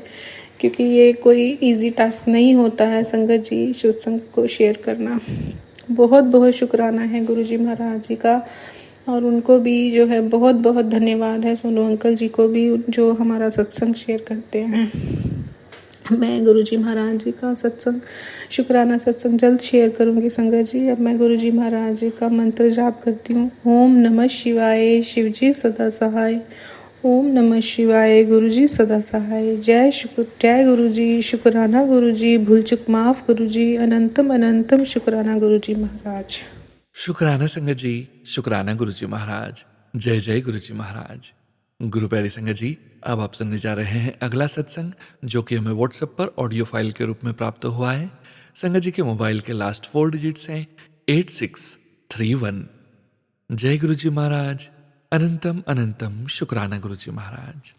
क्योंकि ये कोई इजी टास्क नहीं होता है संगत जी सत्संग को शेयर करना। बहुत बहुत शुक्राना है गुरुजी महाराज जी का, और उनको भी जो है बहुत बहुत धन्यवाद है, सोनू अंकल जी को भी जो हमारा सत्संग शेयर करते हैं। मैं गुरुजी महाराज जी का सत्संग, शुक्राना सत्संग जल्द शेयर करूंगी संगत जी। अब मैं गुरुजी महाराज जी का मंत्र जाप करती हूँ। ओम नमः शिवाय, शिव जी सदा सहाय। ओम नमः शिवाय, गुरुजी सदा सहाय। जय गुरुजी, शुक्राना गुरुजी, भूल चुक माफ गुरुजी, अनंतम अनंतम शुक्राना गुरुजी महाराज। शुक्राना संगत जी, शुक्राना गुरुजी महाराज। जय जय गुरुजी महाराज। गुरु प्यारी संगत जी, अब आप सुनने जा रहे हैं अगला सत्संग, जो कि हमें व्हाट्सएप पर ऑडियो फाइल के रूप में प्राप्त हुआ है। संगत जी के मोबाइल के लास्ट 4 डिजिट्स हैं 8631। जय गुरुजी महाराज। अनंतम अनंतम शुक्राना गुरुजी महाराज।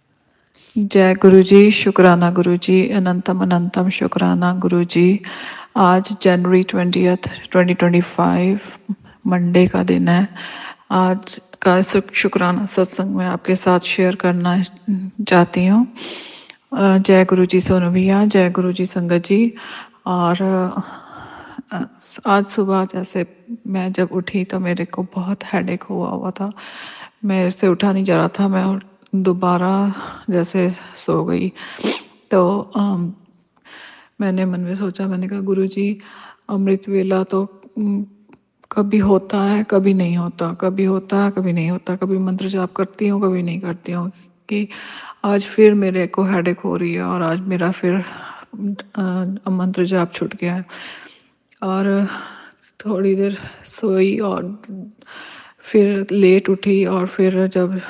जय गुरुजी, शुक्राना गुरुजी, अनंतम अनंतम शुक्राना गुरुजी। आज जनवरी 20th 2025 मंडे का दिन है। आज का शुक्राना सत्संग में आपके साथ शेयर करना चाहती हूँ। जय गुरुजी सोनू भैया, जय गुरुजी संगत जी। और आज सुबह जैसे मैं जब उठी तो मेरे को बहुत हेडेक हुआ हुआ था, मेरे से उठा नहीं जा रहा था, मैं दोबारा जैसे सो गई। तो मैंने मन में सोचा, मैंने कहा गुरुजी अमृत वेला तो कभी होता है कभी नहीं होता, कभी होता है कभी नहीं होता, कभी मंत्र जाप करती हूँ कभी नहीं करती हूँ, कि आज फिर मेरे को हेडेक हो रही है और आज मेरा फिर मंत्र जाप छूट गया है। और थोड़ी देर सोई और फिर लेट उठी और फिर जब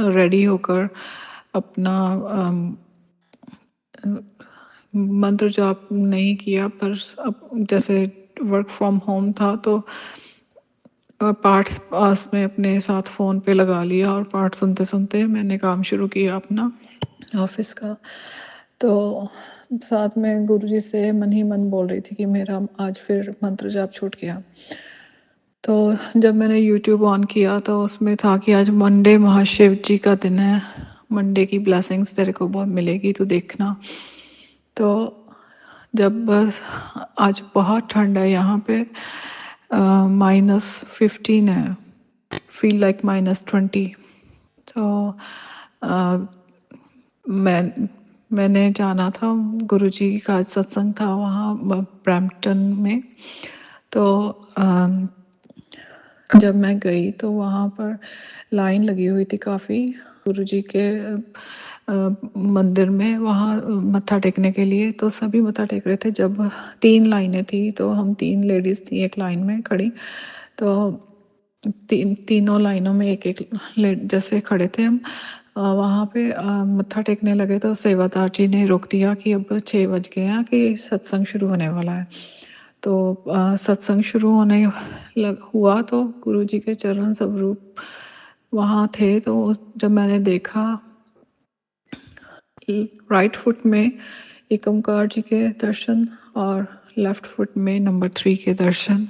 रेडी होकर अपना मंत्र जाप नहीं किया, पर अब जैसे वर्क फ्रॉम होम था तो पाठ पास में अपने साथ फ़ोन पे लगा लिया और पाठ सुनते सुनते मैंने काम शुरू किया अपना ऑफिस का। तो साथ में गुरुजी से मन ही मन बोल रही थी कि मेरा आज फिर मंत्र जाप छूट गया। तो जब मैंने यूट्यूब ऑन किया तो उसमें था कि आज मंडे महाशिव जी का दिन है, मंडे की ब्लेसिंग्स तेरे को बहुत मिलेगी, तो देखना। तो जब बस आज बहुत ठंड है यहाँ पे, -15 है, फील लाइक -20। तो मैंने जाना था, गुरुजी का सत्संग था वहाँ ब्रैम्पटन में। तो जब मैं गई तो वहाँ पर लाइन लगी हुई थी काफ़ी गुरुजी के मंदिर में, वहाँ मत्था टेकने के लिए। तो सभी मत्था टेक रहे थे। जब 3 लाइनें थी तो हम 3 लेडीज़ थी एक लाइन में खड़ी। तो तीनों लाइनों में एक-एक जैसे खड़े थे हम, वहाँ पे मत्था टेकने लगे तो सेवादार जी ने रोक दिया कि अब 6 बज गए हैं, कि सत्संग शुरू होने वाला है। तो सत्संग शुरू होने हुआ तो गुरुजी के चरण स्वरूप वहाँ थे। तो जब मैंने देखा राइट फुट में एक ओंकार जी के दर्शन और लेफ्ट फुट में नंबर 3 के दर्शन,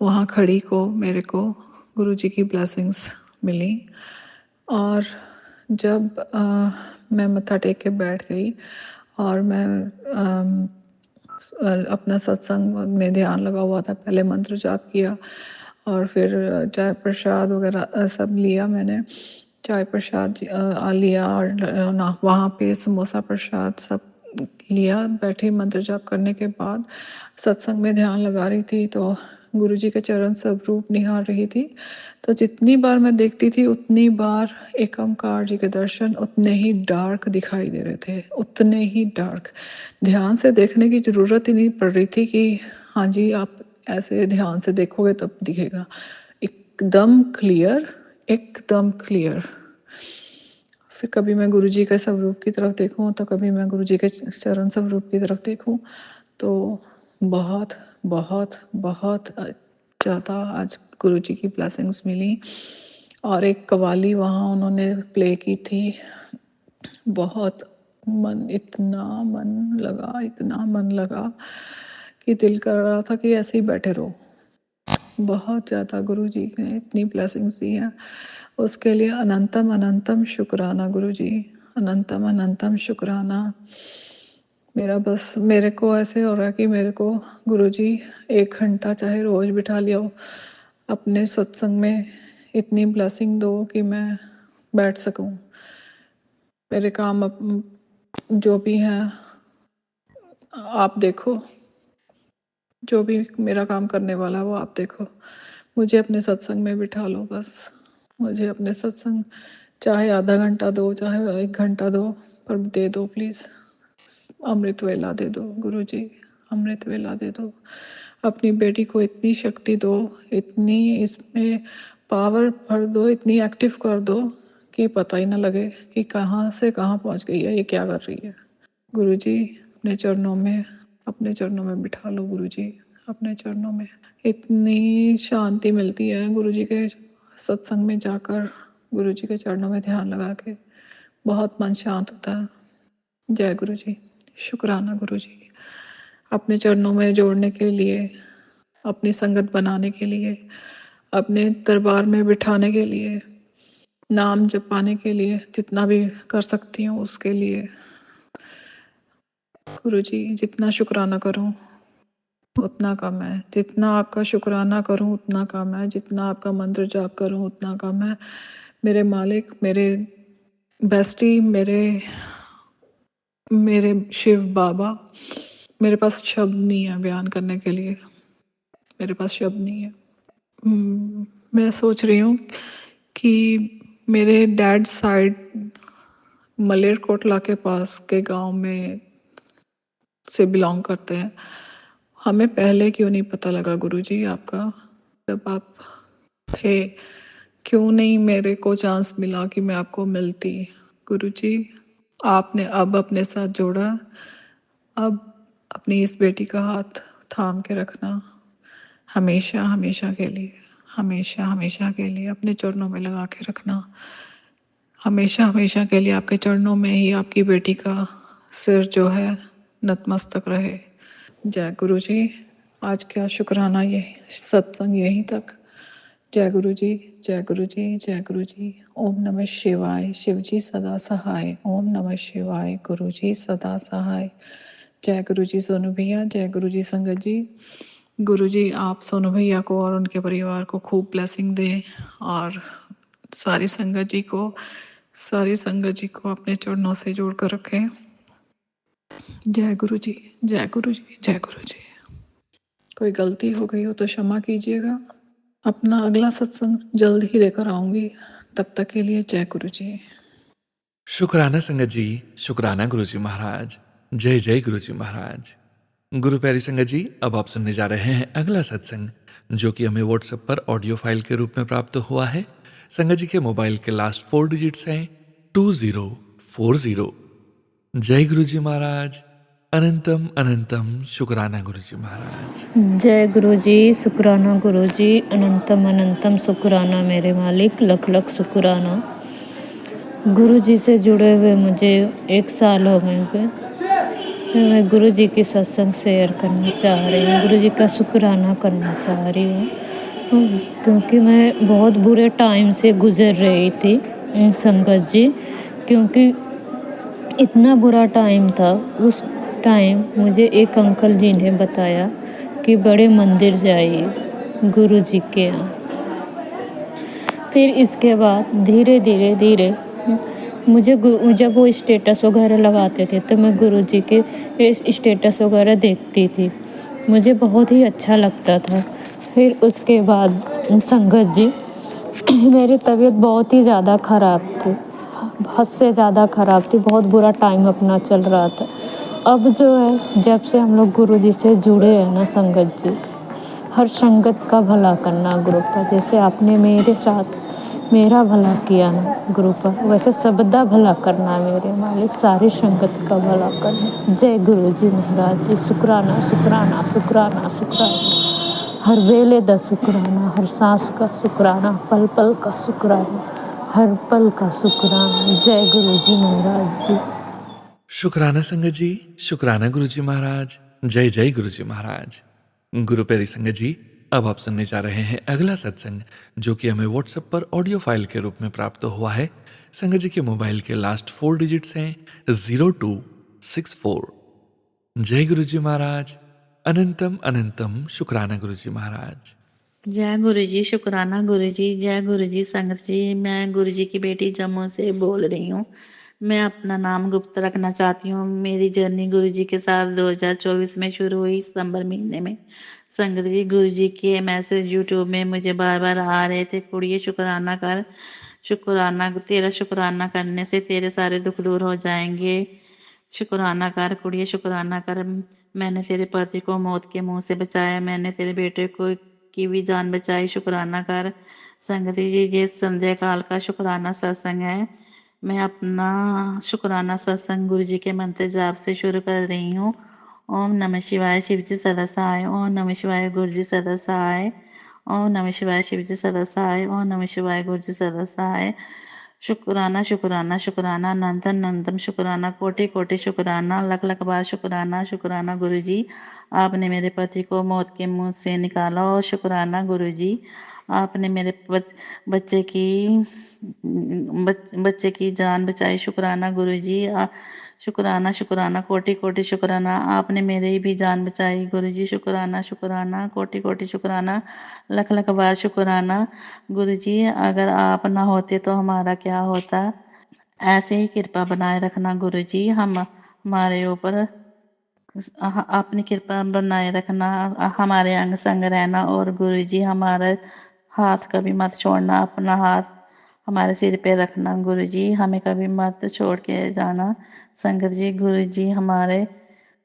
वहाँ खड़ी को मेरे को गुरुजी की ब्लेसिंग्स मिली। और जब मैं मत्था टेक के बैठ गई और मैं अपना सत्संग में ध्यान लगा हुआ था, पहले मंत्र जाप किया और फिर चाय प्रसाद वगैरह सब लिया मैंने, चाय प्रसाद लिया और ना वहाँ पे समोसा प्रसाद सब लिया। बैठे मंत्र जाप करने के बाद सत्संग में ध्यान लगा रही थी तो गुरुजी के चरण स्वरूप निहार रही थी। तो जितनी बार मैं देखती थी उतनी बार एक ओंकार जी के दर्शन उतने ही डार्क दिखाई दे रहे थे, उतने ही डार्क। ध्यान से देखने की ज़रूरत ही नहीं पड़ रही थी कि हाँ जी आप ऐसे ध्यान से देखोगे तब दिखेगा। एकदम क्लियर, एकदम क्लियर। फिर कभी मैं गुरुजी के स्वरूप की तरफ देखूं तो कभी मैं गुरुजी के चरण स्वरूप की तरफ देखूं, तो बहुत बहुत बहुत ज़्यादा आज गुरुजी की ब्लेसिंग्स मिली। और एक कव्वाली वहाँ उन्होंने प्ले की थी, बहुत मन, इतना मन लगा, इतना मन लगा कि दिल कर रहा था कि ऐसे ही बैठे रहो। बहुत ज़्यादा गुरुजी ने इतनी ब्लेसिंग्स दी हैं, उसके लिए अनंतम अनंतम शुक्राना गुरुजी, अनंतम अनंतम शुक्राना। मेरा बस मेरे को ऐसे हो रहा है कि मेरे को गुरुजी 1 घंटा चाहे रोज़ बिठा लिया हो अपने सत्संग में, इतनी ब्लेसिंग दो कि मैं बैठ सकूं। मेरे काम जो भी हैं आप देखो, जो भी मेरा काम करने वाला है वो आप देखो, मुझे अपने सत्संग में बिठा लो बस। मुझे अपने सत्संग चाहे आधा घंटा दो चाहे 1 घंटा दो, पर दे दो प्लीज़। अमृत वेला दे दो गुरुजी, अमृत वेला दे दो। अपनी बेटी को इतनी शक्ति दो, इतनी इसमें पावर भर दो, इतनी एक्टिव कर दो कि पता ही ना लगे कि कहाँ से कहाँ पहुँच गई है, ये क्या कर रही है। गुरुजी अपने चरणों में बिठा लो गुरुजी, अपने चरणों में। इतनी शांति मिलती है गुरुजी के सत्संग में जाकर, गुरुजी के चरणों में ध्यान लगा के बहुत मन शांत होता है। जय गुरुजी, शुक्राना गुरुजी, अपने चरणों में जोड़ने के लिए, अपनी संगत बनाने के लिए, अपने दरबार में बिठाने के लिए, नाम जपाने के लिए, जितना भी कर सकती हूँ उसके लिए गुरुजी जितना शुक्राना करूँ उतना कम है। जितना आपका शुक्राना करूं उतना कम है, जितना आपका मंत्र जाप करूं उतना कम है। मेरे मालिक, मेरे बेस्टी, मेरे मेरे शिव बाबा, मेरे पास शब्द नहीं है बयान करने के लिए, मेरे पास शब्द नहीं है। मैं सोच रही हूँ कि मेरे डैड साइड मलेरकोटला के पास के गांव में से बिलोंग करते हैं। हमें पहले क्यों नहीं पता लगा गुरुजी आपका, जब आप थे क्यों नहीं मेरे को चांस मिला कि मैं आपको मिलती। गुरुजी आपने अब अपने साथ जोड़ा, अब अपनी इस बेटी का हाथ थाम के रखना, हमेशा हमेशा के लिए, हमेशा हमेशा के लिए अपने चरणों में लगा के रखना। हमेशा हमेशा के लिए आपके चरणों में ही आपकी बेटी का सिर जो है नतमस्तक रहे। जय गुरु जी। आज का शुक्राना ये सत्संग यहीं तक। जय गुरु जी, जय गुरु जी, जय गुरु जी। ओम नमः शिवाय। शिव जी सदा सहाय। ओम नमः शिवाय। गुरु जी सदा सहाय। जय गुरु जी सोनू भैया, जय गुरु जी संगत जी। गुरु जी आप सोनू भैया को और उनके परिवार को खूब ब्लेसिंग दें, और सारी संगत जी को, सारी संगत जी को अपने चरणों से जोड़ कर रखें। जय गुरु जी, जय गुरु जी, जय गुरु जी। कोई गलती हो गई हो तो क्षमा कीजिएगा। अपना अगला सत्संग जल्द ही लेकर आऊंगी, तब तक के लिए जय गुरु जी। शुक्राना संगत जी, शुक्राना गुरु जी महाराज। जय जय गुरु जी महाराज। गुरु प्यारी संगत जी, अब आप सुनने जा रहे हैं अगला सत्संग, जो कि हमें व्हाट्सएप पर ऑडियो फाइल के रूप में प्राप्त हुआ है। संगत जी के मोबाइल के लास्ट 4 डिजिट्स हैं 2040। जय गुरु जी महाराज। अनंतम अनंतम शुक्राना गुरु जी महाराज। जय गुरु जी, शुक्राना गुरु जी, अनंतम अनंतम शुक्राना मेरे मालिक, लख लख शुक्राना। गुरु जी से जुड़े हुए मुझे 1 साल हो गए थे। मैं गुरु जी की सत्संग शेयर करना चाह रही हूँ, गुरु जी का शुक्राना करना चाह रही हूँ, क्योंकि मैं बहुत बुरे टाइम से गुजर रही थी संगत जी। क्योंकि इतना बुरा टाइम था, उस टाइम मुझे एक अंकल जी ने बताया कि बड़े मंदिर जाइए गुरु जी के यहाँ। फिर इसके बाद धीरे धीरे धीरे मुझे जब वो स्टेटस वगैरह लगाते थे तो मैं गुरु जी के स्टेटस वगैरह देखती थी, मुझे बहुत ही अच्छा लगता था। फिर उसके बाद संगत जी मेरी तबीयत बहुत ही ज़्यादा ख़राब थी, हद से ज़्यादा ख़राब थी, बहुत बुरा टाइम अपना चल रहा था। अब जो है, जब से हम लोग गुरु जी से जुड़े हैं ना संगत जी, हर संगत का भला करना गुरु पर, जैसे आपने मेरे साथ मेरा भला किया ना गुरु पर, वैसे सबदा भला करना मेरे मालिक, सारी संगत का भला करना। जय गुरु जी महाराज जी। शुक्राना शुक्राना शुक्राना शुक्राना, हर वेले दा शुक्राना, हर सांस का शुक्राना, पल पल का शुक्राना, हर पल का शुक्राना। जय गुरु जी महाराज जी। शुक्राना संगत जी, शुक्राना गुरु जी महाराज। जय जय गुरु जी महाराज। गुरु प्यारी संगत जी, अब आप सुनने जा रहे हैं अगला सत्संग, जो कि हमें व्हाट्सएप पर ऑडियो फाइल के रूप में प्राप्त हुआ है। संगत जी के मोबाइल के लास्ट 4 डिजिट्स हैं 0264। जय गुरु जी महाराज। अनंतम अनंतम शुक्राना गुरु जी महाराज। जय गुरु जी, शुक्राना गुरु जी, जय गुरु जी संगत जी। मैं गुरु जी की बेटी जम्मू से बोल रही हूँ। मैं अपना नाम गुप्त रखना चाहती हूँ। मेरी जर्नी गुरु जी के साथ 2024 में शुरू हुई, सितंबर महीने में। संगत जी, गुरु जी के मैसेज यूट्यूब में मुझे बार बार आ रहे थे, कुड़िए शुक्राना कर, शुक्राना, तेरा शुक्राना करने से तेरे सारे दुख दूर हो जाएंगे। शुक्राना कर कुड़िए, शुक्राना कर, मैंने तेरे पति को मौत के मुंह से बचाया, मैंने तेरे बेटे को की भी जान बचाई, शुक्राना कर। संगत जी, ये संध्या काल का शुक्राना सत्संग है। मैं अपना शुक्राना सत्संग गुरु जी के मंत्र जाप से शुरू कर रही हूँ। ओम नमः शिवाय, शिव जी सदा सहाय। ओम नमः शिवाय, गुरु जी सदा सहाय। ओम नमः शिवाय, शिव जी सदा सहाय। ओम नमः शिवाय, गुरु जी सदा सहाय। शुक्राना शुक्राना शुक्राना, अनंतम अनंतम शुक्राना, कोटि कोटि शुक्राना, लख लख बार शुक्राना, शुक्राना गुरु जी। आपने मेरे पति को मौत के मुंह से निकाला। और शुक्राना गुरुजी, आपने मेरे बच्चे की बच्चे की जान बचाई। शुक्राना गुरुजी, शुक्राना शुक्राना कोटि कोटि शुक्राना, आपने मेरी भी जान बचाई गुरुजी। शुक्राना शुक्राना कोटि कोटि शुक्राना, लख लख बार शुक्राना गुरुजी। अगर आप ना होते तो हमारा क्या होता। ऐसे ही कृपा बनाए रखना गुरुजी, हम हमारे ऊपर अपनी कृपा बनाए रखना, हमारे अंग संग रहना। और गुरुजी हमारा हाथ कभी मत छोड़ना, अपना हाथ हमारे सिर पे रखना गुरुजी, हमें कभी मत छोड़ के जाना। संगत जी, गुरुजी हमारे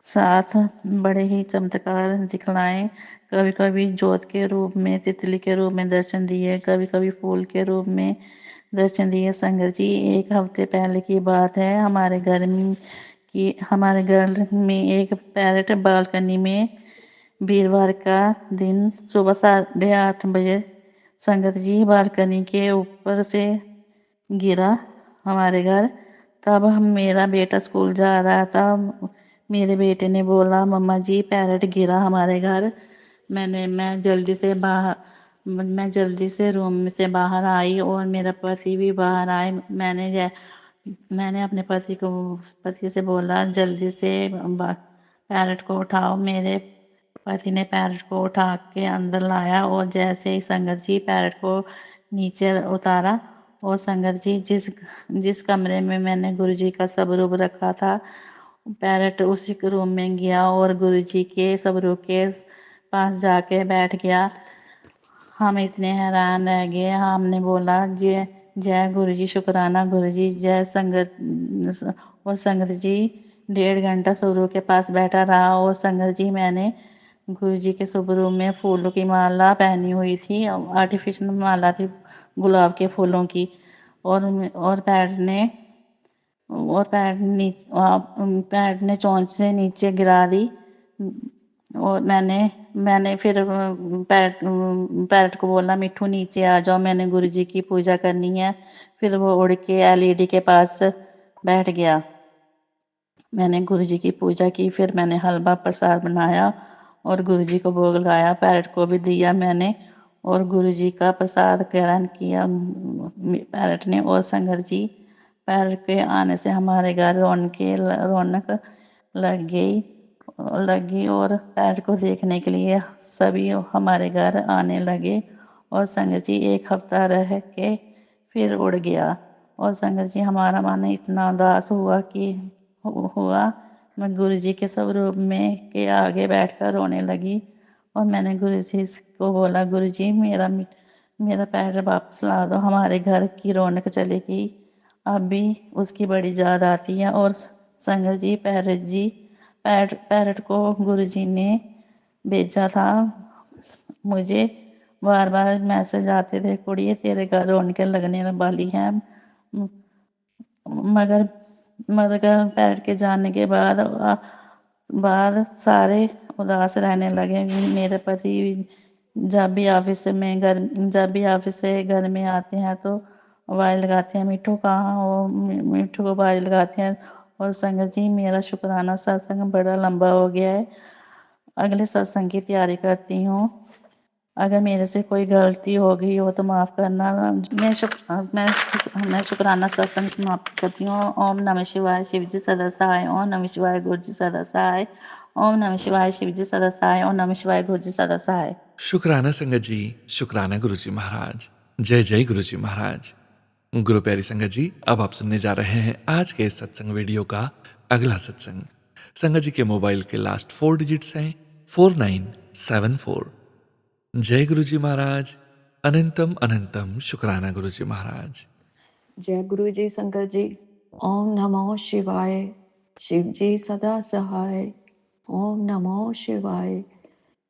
साथ बड़े ही चमत्कार दिखलाएं। कभी कभी जोत के रूप में, तितली के रूप में दर्शन दिए, कभी कभी फूल के रूप में दर्शन दिए। संगत जी, एक हफ्ते पहले की बात है, हमारे घर में एक पैरट बालकनी में वीरवार का दिन सुबह 8:30 बजे संगत जी बालकनी के ऊपर से गिरा हमारे घर। तब मेरा बेटा स्कूल जा रहा था। मेरे बेटे ने बोला, मम्मा जी पैरट गिरा हमारे घर। मैं जल्दी से रूम से बाहर आई और मेरा पति भी बाहर आए। मैंने अपने पति से बोला, जल्दी से पैरट को उठाओ। मेरे पति ने पैरट को उठा के अंदर लाया और जैसे ही संगत जी पैरट को नीचे उतारा, और संगत जी जिस कमरे में मैंने गुरुजी का स्वरूप रखा था, पैरट उसी रूम में गया और गुरुजी के स्वरूप के पास जाके बैठ गया। हम इतने हैरान रह गए। हमने बोला, जय जय गुरुजी, शुक्राना गुरुजी, जय संगत। और संगत जी 1.5 घंटा स्वरूप के पास बैठा रहा। और संगत जी, मैंने गुरुजी के स्वरूप में फूलों की माला पहनी हुई थी, आर्टिफिशियल माला थी गुलाब के फूलों की। और पैर ने चोंच से नीचे गिरा दी। और मैंने फिर पैरट को बोला, मिट्ठू नीचे आ जाओ, मैंने गुरुजी की पूजा करनी है। फिर वो उड़ के एलईडी के पास बैठ गया। मैंने गुरुजी की पूजा की, फिर मैंने हलवा प्रसाद बनाया और गुरुजी को भोग लगाया। पैरट को भी दिया मैंने और गुरुजी का प्रसाद ग्रहण किया पैरट ने। और संगत जी, पैरट के आने से हमारे घर रौनक लग गई और पैरट को देखने के लिए सभी हमारे घर आने लगे। और संगत जी, 1 हफ्ता रह के फिर उड़ गया। और संगत जी, हमारा मन इतना उदास हुआ। मैं गुरुजी के स्वरूप में के आगे बैठकर रोने लगी और मैंने गुरुजी को बोला, गुरुजी मेरा पैर वापस ला दो, हमारे घर की रौनक चली गई, अब भी उसकी बड़ी याद आती है। और संगत जी, पैरट को गुरुजी ने भेजा था। मुझे बार बार मैसेज आते थे, कुड़िए तेरे घर रौनक लगने वाली है। मगर पैरट के जाने के बाद सारे उदास रहने लगे। मेरे पति जब भी ऑफिस से घर में आते हैं तो आवाज़ लगाते हैं, मिट्ठू कहाँ हो, मिट्ठू को आवाज़ लगाते हैं। और संगत जी, मेरा शुक्राना सत्संग बड़ा लंबा हो गया है, अगले सत्संग की तैयारी करती हूँ। अगर मेरे से कोई गलती हो गई हो तो माफ़ करना। मैं शुक्राना सत्संग समाप्त करती हूँ। ओम नमः शिवाय, शिव जी सदा सहाय। ओम नमः शिवाय, गुरु जी सदा सहाय। ओम नमः शिवाय, शिव जी सदा सहाय। ओम नमः शिवाय, गुरु जी सदा सहाय। शुक्राना संगत जी, शुक्राना गुरुजी महाराज। जय जय गुरुजी महाराज। गुरु प्यारी संगत जी, अब आप सुनने जा रहे हैं आज के इस सत्संग वीडियो का अगला सत्संग। संगत जी के मोबाइल के लास्ट 4 डिजिट्स हैं 4974। जय गुरुजी महाराज। अनंतम अनंतम शुक्राना गुरुजी महाराज। जय गुरु जी संगत जी। ओम नमो शिवाय, शिव जी सदा सहाय। ओम नमो शिवाय,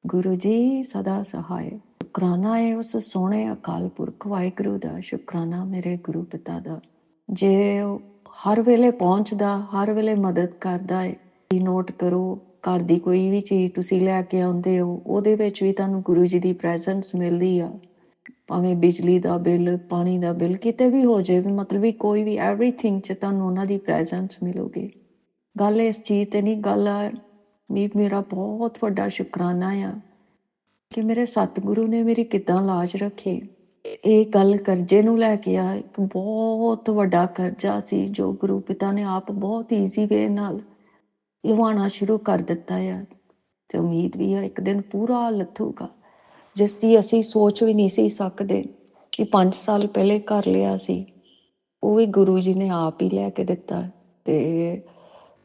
गुरु जी सदा सहाय। शुकराना है उस सोहणे अकाल पुरख वाहिगुरु दा, शुकराना मेरे गुरु पिता दा, जे हर वेले पहुंचदा, हर वेले मदद करदा है। नोट करो, घर दी कोई भी चीज़ तुसी लैके आउंदे हो, ਉਹਦੇ ਵਿੱਚ ਵੀ ਤੁਹਾਨੂੰ ਗੁਰੂ ਜੀ ਦੀ ਪ੍ਰੈਜ਼ੈਂਸ ਮਿਲਦੀ ਆ। ਭਾਵੇਂ ਬਿਜਲੀ ਦਾ ਬਿੱਲ, ਪਾਣੀ ਦਾ ਬਿੱਲ, ਕਿਤੇ ਵੀ ਹੋ ਜਾਏ, ਮਤਲਬ ਵੀ ਕੋਈ ਵੀ ਐਵਰੀਥਿੰਗ 'ਚ ਤੁਹਾਨੂੰ ਉਹਨਾਂ ਦੀ ਪ੍ਰੈਜ਼ੈਂਸ ਮਿਲੂਗੀ। ਗੱਲ ਇਸ ਚੀਜ਼ ਤੇ ਨਹੀਂ, ਗੱਲ ਵੀ ਮੇਰਾ ਬਹੁਤ ਵੱਡਾ ਸ਼ੁਕਰਾਨਾ ਆ ਕਿ ਮੇਰੇ ਸਤਿਗੁਰੂ ਨੇ ਮੇਰੀ ਕਿੱਦਾਂ ਲਾਜ ਰੱਖੀ। ਇਹ ਗੱਲ ਕਰਜ਼ੇ ਨੂੰ ਲੈ ਕੇ ਆ, ਇੱਕ ਬਹੁਤ ਵੱਡਾ ਕਰਜ਼ਾ ਸੀ ਜੋ ਗੁਰੂ ਪਿਤਾ ਨੇ ਆਪ ਬਹੁਤ ਈਜ਼ੀ ਵੇ ਨਾਲ ਲਵਾਉਣਾ ਸ਼ੁਰੂ ਕਰ ਦਿੱਤਾ ਆ, ਤੇ ਉਮੀਦ ਵੀ ਆ ਇੱਕ ਦਿਨ ਪੂਰਾ ਲੱਥੂਗਾ, ਜਿਸ ਦੀ ਅਸੀਂ ਸੋਚ ਵੀ ਨਹੀਂ ਸੀ ਸਕਦੇ ਕਿ 5 ਸਾਲ ਪਹਿਲੇ ਘਰ ਲਿਆ ਸੀ, ਉਹ ਵੀ ਗੁਰੂ ਜੀ ਨੇ ਆਪ ਹੀ ਲੈ ਕੇ ਦਿੱਤਾ। ਤੇ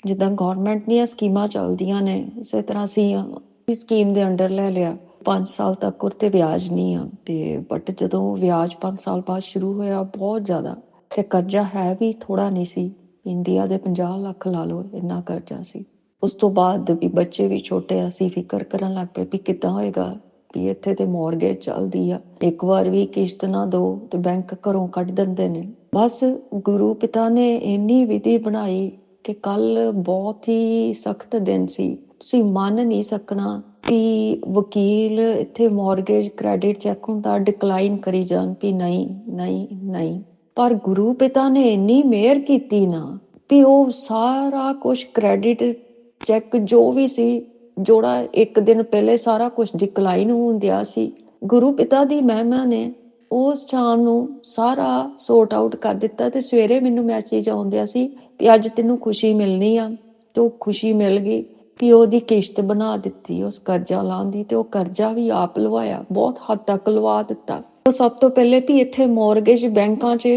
ਜਿੱਦਾਂ ਗੌਰਮੈਂਟ ਦੀਆਂ ਸਕੀਮਾਂ ਚੱਲਦੀਆਂ ਨੇ ਉਸੇ ਤਰ੍ਹਾਂ ਅਸੀਂ ਸਕੀਮ ਦੇ ਅੰਡਰ ਲੈ ਲਿਆ। 5 ਸਾਲ ਤੱਕ ਉੱਤੇ ਵਿਆਜ ਨਹੀਂ ਆ, ਤੇ ਬਟ ਜਦੋਂ ਵਿਆਜ 5 ਸਾਲ ਬਾਅਦ ਸ਼ੁਰੂ ਹੋਇਆ ਬਹੁਤ ਜ਼ਿਆਦਾ, ਤੇ ਕਰਜ਼ਾ ਹੈ ਵੀ ਥੋੜਾ ਨਹੀਂ ਸੀ, ਇੰਡੀਆ ਦੇ 50 ਲੱਖ ਲਾ ਲਓ ਇੰਨਾ ਕਰਜ਼ਾ ਸੀ। ਉਸ ਤੋਂ ਬਾਅਦ ਵੀ ਬੱਚੇ ਵੀ ਛੋਟੇ ਆ, ਅਸੀਂ ਫਿਕਰ ਕਰਨ ਲੱਗ ਪਏ ਵੀ ਕਿੱਦਾਂ ਹੋਏਗਾ, ਵੀ ਇੱਥੇ ਤੇ ਮੌਰਗੇਜ ਚੱਲਦੀ ਆ, ਇੱਕ ਵਾਰ ਵੀ ਕਿਸ਼ਤ ਨਾ ਦੋ ਤੇ ਬੈਂਕ ਘਰੋਂ ਕੱਢ ਦਿੰਦੇ ਨੇ। ਬਸ ਗੁਰੂ ਪਿਤਾ ਨੇ ਇੰਨੀ ਵਿਧੀ ਬਣਾਈ ਕਿ ਕੱਲ ਬਹੁਤ ਹੀ ਸਖਤ ਦਿਨ ਸੀ, ਤੁਸੀਂ ਮੰਨ ਨਹੀਂ ਸਕਣਾ ਵੀ ਵਕੀਲ ਇੱਥੇ ਮੌਰਗੇਜ ਕ੍ਰੈਡਿਟ ਚੈੱਕ ਹੁੰਦਾ ਡਿਕਲਾਈਨ ਕਰੀ ਜਾਣ ਵੀ ਨਹੀਂ ਨਹੀਂ ਨਹੀਂ, ਪਰ ਗੁਰੂ ਪਿਤਾ ਨੇ ਇੰਨੀ ਮਿਹਰ ਕੀਤੀ ਨਾ ਵੀ ਉਹ ਸਾਰਾ ਕੁਝ ਕ੍ਰੈਡਿਟ ਚੈੱਕ ਜੋ ਵੀ ਸੀ, ਜੋੜਾ ਇੱਕ ਦਿਨ ਪਹਿਲੇ ਸਾਰਾ ਕੁਝ ਡਿਕਲਾਈਨ ਹੁੰਦਿਆ ਸੀ, ਗੁਰੂ ਪਿਤਾ ਦੀ ਮਹਿਮਾ ਨੇ ਉਸ ਸ਼ਾਮ ਨੂੰ ਸਾਰਾ ਸੋਰਟ ਆਊਟ ਕਰ ਦਿੱਤਾ। ਤੇ ਸਵੇਰੇ ਮੈਨੂੰ ਮੈਸੇਜ ਆਉਂਦਿਆ ਸੀ ਵੀ ਅੱਜ ਤੈਨੂੰ ਖੁਸ਼ੀ ਮਿਲਣੀ ਆ, ਤੇ ਉਹ ਖੁਸ਼ੀ ਮਿਲ ਗਈ ਵੀ ਉਹਦੀ ਕਿਸ਼ਤ ਬਣਾ ਦਿੱਤੀ ਉਸ ਕਰਜ਼ਾ ਲਾਉਣ ਦੀ, ਤੇ ਉਹ ਕਰਜ਼ਾ ਵੀ ਆਪ ਲਵਾਇਆ, ਬਹੁਤ ਹੱਦ ਤੱਕ ਲਵਾ ਦਿੱਤਾ। ਉਹ ਸਭ ਤੋਂ ਪਹਿਲੇ ਵੀ ਇੱਥੇ ਮੌਰਗੇਜ ਬੈਂਕਾਂ 'ਚ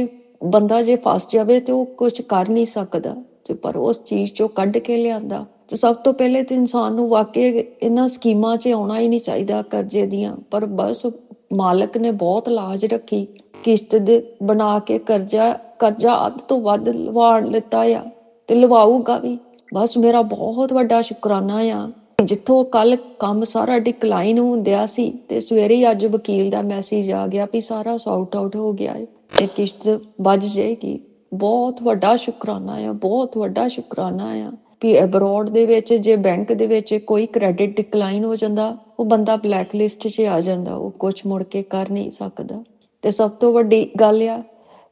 ਬੰਦਾ ਜੇ ਫਸ ਜਾਵੇ ਤੇ ਉਹ ਕੁਝ ਕਰ ਨਹੀਂ ਸਕਦਾ, ਤੇ ਪਰ ਉਸ ਚੀਜ਼ 'ਚੋਂ ਕੱਢ ਕੇ ਲਿਆਂਦਾ। ਤੇ ਸਭ ਤੋਂ ਪਹਿਲੇ ਤੇ ਇਨਸਾਨ ਨੂੰ ਵਾਕਈ ਇਹਨਾਂ ਸਕੀਮਾਂ 'ਚ ਆਉਣਾ ਹੀ ਨਹੀਂ ਚਾਹੀਦਾ ਕਰਜ਼ੇ ਦੀਆਂ, ਪਰ ਬਸ ਮਾਲਕ ਨੇ ਬਹੁਤ ਲਾਜ ਰੱਖੀ, ਕਿਸ਼ਤ ਦੇ ਬਣਾ ਕੇ ਕਰਜ਼ਾ ਅੱਧ ਤੋਂ ਵੱਧ ਲਵਾ ਲਿੱਤਾ ਆ, ਤੇ ਲਵਾਊਗਾ ਵੀ। ਬਸ ਮੇਰਾ ਬਹੁਤ ਵੱਡਾ ਸ਼ੁਕਰਾਨਾ ਆ, ਜਿੱਥੋਂ ਕੱਲ ਕੰਮ ਸਾਰਾ ਡਿਕਲਾਈਨ ਹੁੰਦਿਆ ਸੀ ਤੇ ਸਵੇਰੇ ਹੀ ਅੱਜ ਵਕੀਲ ਦਾ ਮੈਸੇਜ ਆ ਗਿਆ ਵੀ ਸਾਰਾ ਸੌਟ ਆਊਟ ਹੋ ਗਿਆ ਹੈ ਤੇ ਕਿਸ਼ਤ ਬਚ ਜਾਏਗੀ। ਬਹੁਤ ਵੱਡਾ ਸ਼ੁਕਰਾਨਾ ਆ, ਬਹੁਤ ਵੱਡਾ ਸ਼ੁਕਰਾਨਾ ਆ ਵੀ ਅਬਰੋਡ ਦੇ ਵਿੱਚ ਜੇ ਬੈਂਕ ਦੇ ਵਿੱਚ ਕੋਈ ਕ੍ਰੈਡਿਟ ਡਿਕਲਾਈਨ ਹੋ ਜਾਂਦਾ, ਉਹ ਬੰਦਾ ਬਲੈਕ ਲਿਸਟ 'ਚ ਆ ਜਾਂਦਾ, ਉਹ ਕੁਝ ਮੁੜ ਕੇ ਕਰ ਨਹੀਂ ਸਕਦਾ। ਤੇ ਸਭ ਤੋਂ ਵੱਡੀ ਗੱਲ ਆ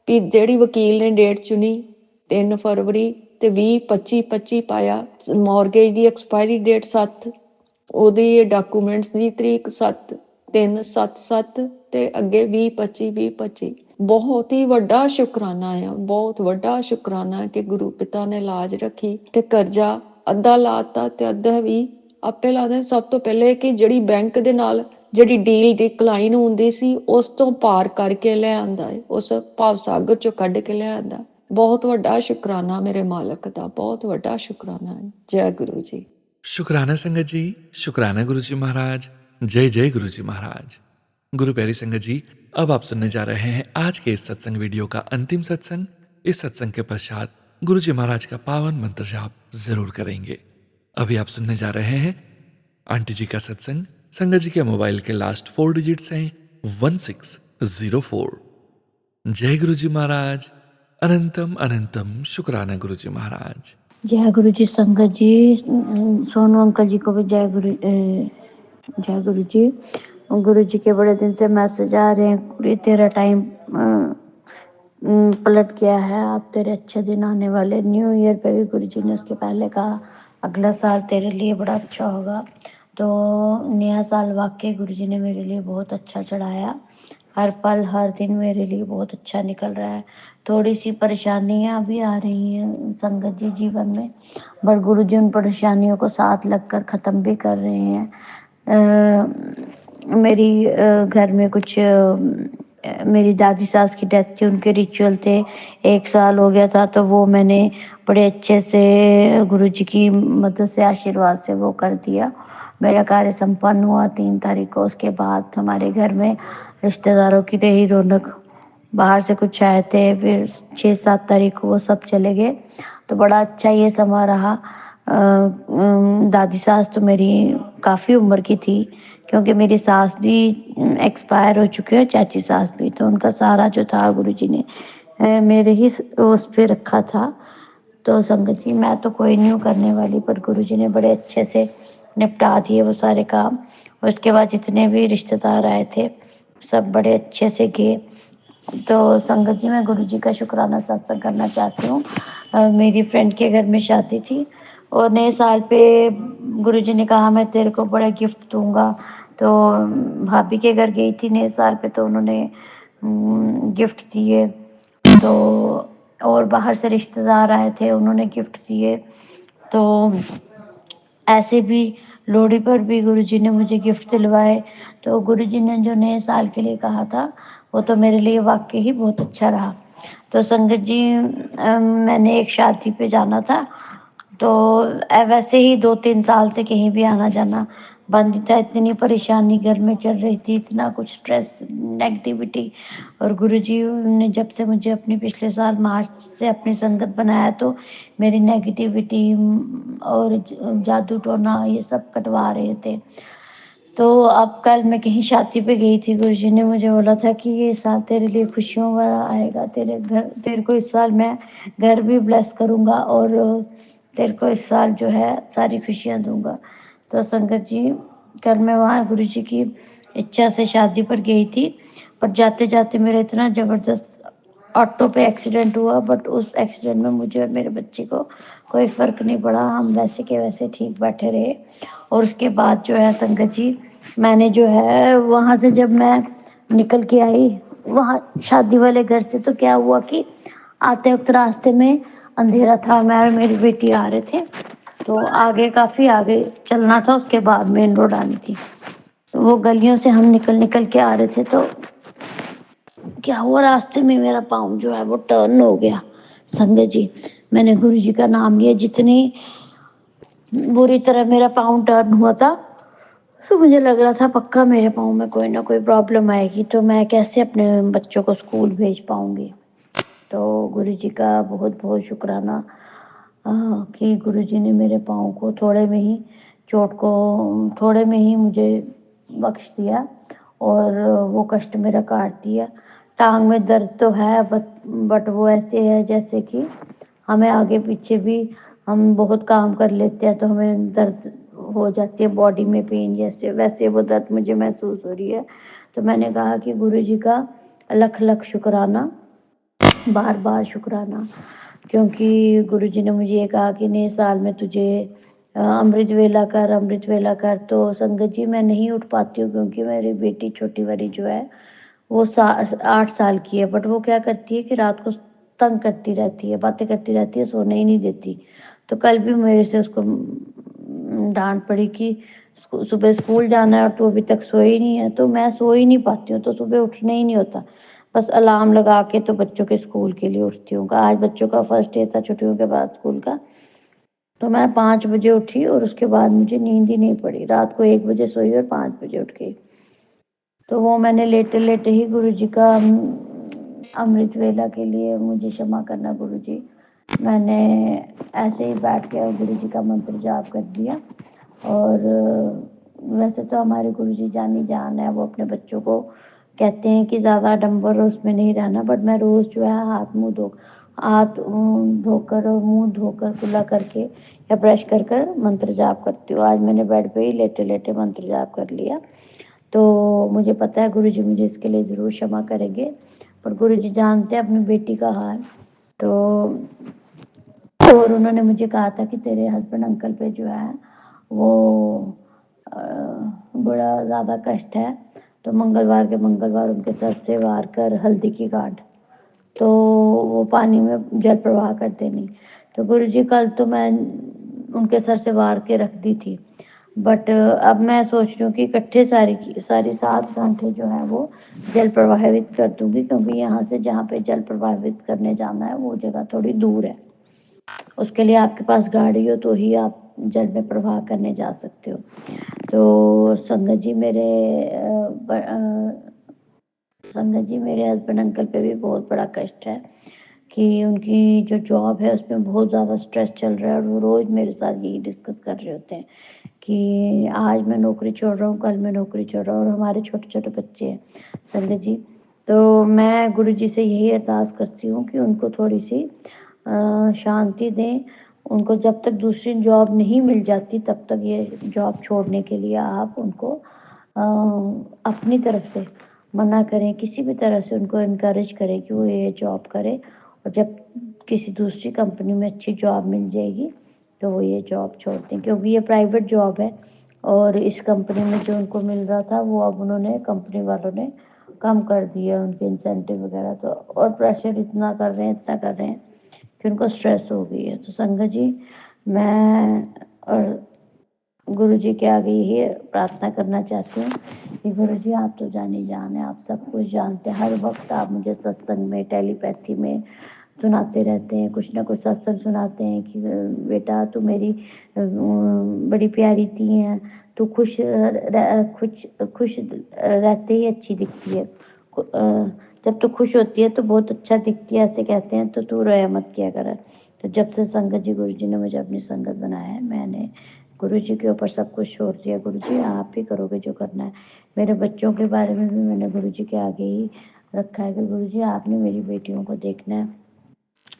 ਵੀ ਜਿਹੜੀ ਵਕੀਲ ਨੇ ਡੇਟ ਚੁਣੀ 3 ਫਰਵਰੀ ਤੇ 20-25 ਪਾਇਆ, ਮੌਰਗੇਜ ਦੀ ਐਕਸਪਾਇਰੀ ਡੇਟ 7, ਉਹਦੀ ਡਾਕੂਮੈਂਟਸ ਦੀ ਤਰੀਕ 7/3/7/7 ਤੇ ਅੱਗੇ 20-25 ਬਹੁਤ ਹੀ ਵੱਡਾ ਸ਼ੁਕਰਾਨਾ ਆ, ਬਹੁਤ ਵੱਡਾ ਸ਼ੁਕਰਾਨਾ ਕਿ ਗੁਰੂ ਪਿਤਾ ਨੇ ਲਾਜ ਰੱਖੀ ਤੇ ਕਰਜ਼ਾ ਅੱਧਾ ਲਾਤਾ ਤੇ ਅੱਧਾ ਵੀ ਆਪੇ ਲਾ ਦੇ। ਸਭ ਤੋਂ ਪਹਿਲੇ ਕਿ ਜਿਹੜੀ ਬੈਂਕ ਦੇ ਨਾਲ ਜਿਹੜੀ ਡੀਲ ਡਿਕਲਾਈਨ ਹੁੰਦੀ ਸੀ ਉਸ ਤੋਂ ਪਾਰ ਕਰਕੇ ਲੈ ਆਂਦਾ ਹੈ, ਉਸ ਭਾਵ ਸਾਗਰ ਚੋਂ ਕੱਢ ਕੇ ਲੈ ਆਂਦਾ। ਬਹੁਤ ਵੱਡਾ ਸ਼ੁਕਰਾਨਾ ਮੇਰੇ ਮਾਲਕ ਦਾ, ਬਹੁਤ ਵੱਡਾ ਸ਼ੁਕਰਾਨਾ ਹੈ। ਜੈ गुरु जी। शुक्राना संगत जी, शुक्राना गुरु जी महाराज। जय जय गुरु जी महाराज। गुरु प्यारी संगत जी, अब आप सुनने जा रहे हैं आज के इस सत्संग वीडियो का अंतिम सत्संग। इस सत्संग के पश्चात गुरु जी महाराज का पावन मंत्र जाप जरूर करेंगे। अभी आप सुनने जा रहे हैं आंटी जी का सत्संग। संगत जी के मोबाइल के लास्ट 4 डिजिट्स हैं 1604। जय गुरु जी महाराज। अनंतम अनंतम शुक्राना गुरु जी महाराज। जय गुरु जी संगत जी। सोनू अंकल जी को भी जय गुरु जी। गुरु जी के बड़े दिन से मैसेज आ रहे हैं, पूरी तेरा टाइम पलट गया है, अब तेरे अच्छे दिन आने वाले। न्यू ईयर पे भी गुरु जी ने उसके पहले कहा अगला साल तेरे लिए बड़ा अच्छा होगा। तो नया साल वाकई गुरु जी ने मेरे लिए बहुत अच्छा चढ़ाया, हर पल हर दिन मेरे लिए बहुत अच्छा निकल रहा है। थोड़ी सी परेशानियां भी आ रही हैं संगत जी जीवन में, पर गुरु जी उन परेशानियों को साथ लगकर ख़त्म भी कर रहे हैं। मेरी घर में कुछ मेरी दादी सास की डेथ थी, उनके रिचुअल थे, 1 साल हो गया था, तो वो मैंने बड़े अच्छे से गुरु जी की मदद से आशीर्वाद से वो कर दिया। मेरा कार्य संपन्न हुआ 3 तारीख को। उसके बाद हमारे घर में रिश्तेदारों की रही रौनक, बाहर से कुछ आए थे, फिर 6-7 तारीख को वो सब चले गए। तो बड़ा अच्छा ये समा रहा। दादी सास तो मेरी काफ़ी उम्र की थी, क्योंकि मेरी सास भी एक्सपायर हो चुकी है, चाची सास भी। तो उनका सारा जो था गुरु जी ने मेरे ही उस पे रखा था। तो संगत जी मैं तो कोई नहीं हूँ करने वाली, पर गुरु जी ने बड़े अच्छे से निपटा दिए वो सारे काम। उसके बाद जितने भी रिश्तेदार आए थे सब बड़े अच्छे से गए। तो संगत जी मैं गुरु जी का शुक्राना सत्संग करना चाहती हूँ। मेरी फ्रेंड के घर में शादी थी और नए साल पे गुरुजी ने कहा मैं तेरे को बड़ा गिफ्ट दूंगा। तो भाभी के घर गई थी नए साल पे, तो उन्होंने गिफ्ट दिए। तो और बाहर से रिश्तेदार आए थे, उन्होंने गिफ्ट दिए। तो ऐसे भी लोहड़ी पर भी गुरुजी ने मुझे गिफ्ट दिलवाए। तो गुरुजी ने जो नए साल के लिए कहा था वो तो मेरे लिए वाकई ही बहुत अच्छा रहा। तो संगत जी, मैंने एक शादी पे जाना था। तो वैसे ही 2-3 साल से कहीं भी आना जाना बंद था। इतनी परेशानी घर में चल रही थी, इतना कुछ स्ट्रेस, नेगेटिविटी। और गुरुजी ने जब से मुझे अपनी पिछले साल मार्च से अपनी संगत बनाया, तो मेरी नेगेटिविटी और जादू टोना ये सब कटवा रहे थे। तो अब कल मैं कहीं शादी पे गई थी, गुरुजी ने मुझे बोला था कि ये साल तेरे लिए खुशियों वाला आएगा, तेरे को इस साल मैं घर भी ब्लेस करूँगा और तेरे को इस साल जो है सारी खुशियाँ दूँगा। तो संगत जी, कल मैं वहाँ गुरुजी की इच्छा से शादी पर गई थी, पर जाते-जाते मेरा इतना ज़बरदस्त ऑटो पे एक्सीडेंट हुआ। बट उस एक्सीडेंट में मुझे और मेरे बच्चे को कोई फ़र्क नहीं पड़ा, हम वैसे के वैसे ठीक बैठे रहे। और उसके बाद जो है संगत जी, मैंने जो है वहाँ से जब मैं निकल के आई वहाँ शादी वाले घर से, तो क्या हुआ कि आते वक्त रास्ते में अंधेरा था, मैं और मेरी बेटी आ रहे थे। तो आगे काफ़ी आगे चलना था, उसके बाद मेन रोड आनी थी। तो वो गलियों से हम निकल के आ रहे थे। तो क्या हुआ, रास्ते में मेरा पाँव जो है वो टर्न हो गया। संगत जी, मैंने गुरुजी का नाम लिया, जितनी बुरी तरह मेरा पाँव टर्न हुआ था, तो मुझे लग रहा था पक्का मेरे पाँव में कोई ना कोई प्रॉब्लम आएगी, तो मैं कैसे अपने बच्चों को स्कूल भेज पाऊंगी। तो गुरुजी का बहुत बहुत शुक्राना कि गुरुजी ने मेरे पाँव को चोट को थोड़े में ही मुझे बख्श दिया और वो कष्ट मेरा काट दिया। टांग में दर्द तो है, बट वो ऐसे है जैसे कि हमें आगे पीछे भी हम बहुत काम कर लेते हैं तो हमें दर्द हो जाती है, बॉडी में पेन जैसे, वैसे वो दर्द मुझे महसूस हो रही है। तो मैंने कहा कि गुरुजी का लख लख शुक्राना, बार बार शुक्राना, क्योंकि गुरुजी ने मुझे ये कहा कि नए साल में तुझे अमृत वेला कर, अमृत वेला कर। तो संगत जी, मैं नहीं उठ पाती हूँ क्योंकि मेरी बेटी छोटी वाली जो है वो 8 साल की है। बट वो क्या करती है कि रात को तंग करती रहती है, बातें करती रहती है, सोने ही नहीं देती। तो कल भी मेरे से उसको डांट पड़ी कि सुबह स्कूल जाना है और तू अभी तक सोई नहीं है। तो मैं सो ही नहीं पाती हूँ, तो सुबह उठना ही नहीं होता। बस अलार्म लगा के तो बच्चों के स्कूल के लिए उठती हूँ। आज बच्चों का फर्स्ट डे था छुट्टियों के बाद स्कूल का, तो मैं 5 बजे उठी और उसके बाद मुझे नींद ही नहीं पड़ी। रात को 1 बजे सोई और 5 बजे उठ गई। तो वो मैंने लेटे लेटे ही गुरुजी का अमृत वेला के लिए मुझे क्षमा करना गुरुजी। मैंने ऐसे ही बैठ के गुरुजी का मंत्र जाप कर दिया। और वैसे तो हमारे गुरुजी जानी जान है, वो अपने बच्चों को कहते हैं कि ज़्यादा डंबर उसमें नहीं रहना। बट मैं रोज़ जो है हाथ धोकर और मुंह धोकर कुल्ला करके या ब्रश कर कर मंत्र जाप करती हूँ। आज मैंने बेड पे ही लेटे लेटे मंत्र जाप कर लिया। तो मुझे पता है गुरुजी मुझे इसके लिए ज़रूर क्षमा करेंगे, पर गुरुजी जानते हैं अपनी बेटी का हाल। तो और उन्होंने मुझे कहा था कि तेरे हस्बैंड अंकल पे जो है वो बड़ा ज़्यादा कष्ट है, तो मंगलवार के मंगलवार उनके सर से वार कर हल्दी की गांठ, तो वो पानी में जल प्रवाह कर देनी। तो गुरुजी कल तो मैं उनके सर से वार के रख दी थी। बट अब मैं सोच रही हूँ कि इकट्ठे सारी 7 गांठें जो है वो जल प्रवाहित कर दूंगी, क्योंकि यहाँ से जहाँ पे जल प्रवाहित करने जाना है वो जगह थोड़ी दूर है। उसके लिए आपके पास गाड़ी हो तो ही आप जल में प्रवाह करने जा सकते हो। तो संगत जी, मेरे हस्बैंड अंकल पे भी बहुत बड़ा कष्ट है कि उनकी जो जॉब है उसमें बहुत ज़्यादा स्ट्रेस चल रहा है। और वो रोज़ मेरे साथ यही डिस्कस कर रहे होते हैं कि आज मैं नौकरी छोड़ रहा हूँ, कल मैं नौकरी छोड़ रहा हूँ। और हमारे छोटे छोटे बच्चे हैं संगत जी। तो मैं गुरु जी से यही अरदास करती हूँ कि उनको थोड़ी सी शांति दें। उनको जब तक दूसरी जॉब नहीं मिल जाती तब तक ये जॉब छोड़ने के लिए आप उनको अपनी तरफ से मना करें, किसी भी तरह से उनको इनकरेज करें कि वो ये जॉब करें। और जब किसी दूसरी कंपनी में अच्छी जॉब मिल जाएगी तो वो ये जॉब छोड़ते हैं, क्योंकि ये प्राइवेट जॉब है और इस कंपनी में जो उनको मिल रहा था वो अब उन्होंने, कंपनी वालों ने कम कर दिया उनके इंसेंटिव वगैरह। तो और प्रेशर इतना कर रहे हैं कि उनको स्ट्रेस हो गई है। तो संगत जी, मैं और गुरु जी के आगे यही प्रार्थना करना चाहती हूँ कि गुरु जी, आप तो जाने जान है, आप सब कुछ जानते हैं। हर वक्त आप मुझे सत्संग में, टेलीपैथी में सुनाते रहते हैं, कुछ ना कुछ सत्संग सुनाते हैं कि बेटा तू मेरी बड़ी प्यारी थी है, तू खुश खुश रहते ही अच्छी दिखती है, जब तू खुश होती है तो बहुत अच्छा दिखती है, ऐसे कहते हैं। तो तू रोया मत किया कर। तो जब से संगत जी, गुरु जी ने मुझे अपनी संगत बनाया है, मैंने गुरु जी के ऊपर सब कुछ छोड़ दिया। गुरु जी, आप ही करोगे जो करना है। मेरे बच्चों के बारे में भी मैंने गुरु जी के आगे ही रखा है कि गुरु जी, आपने मेरी बेटियों को देखना है।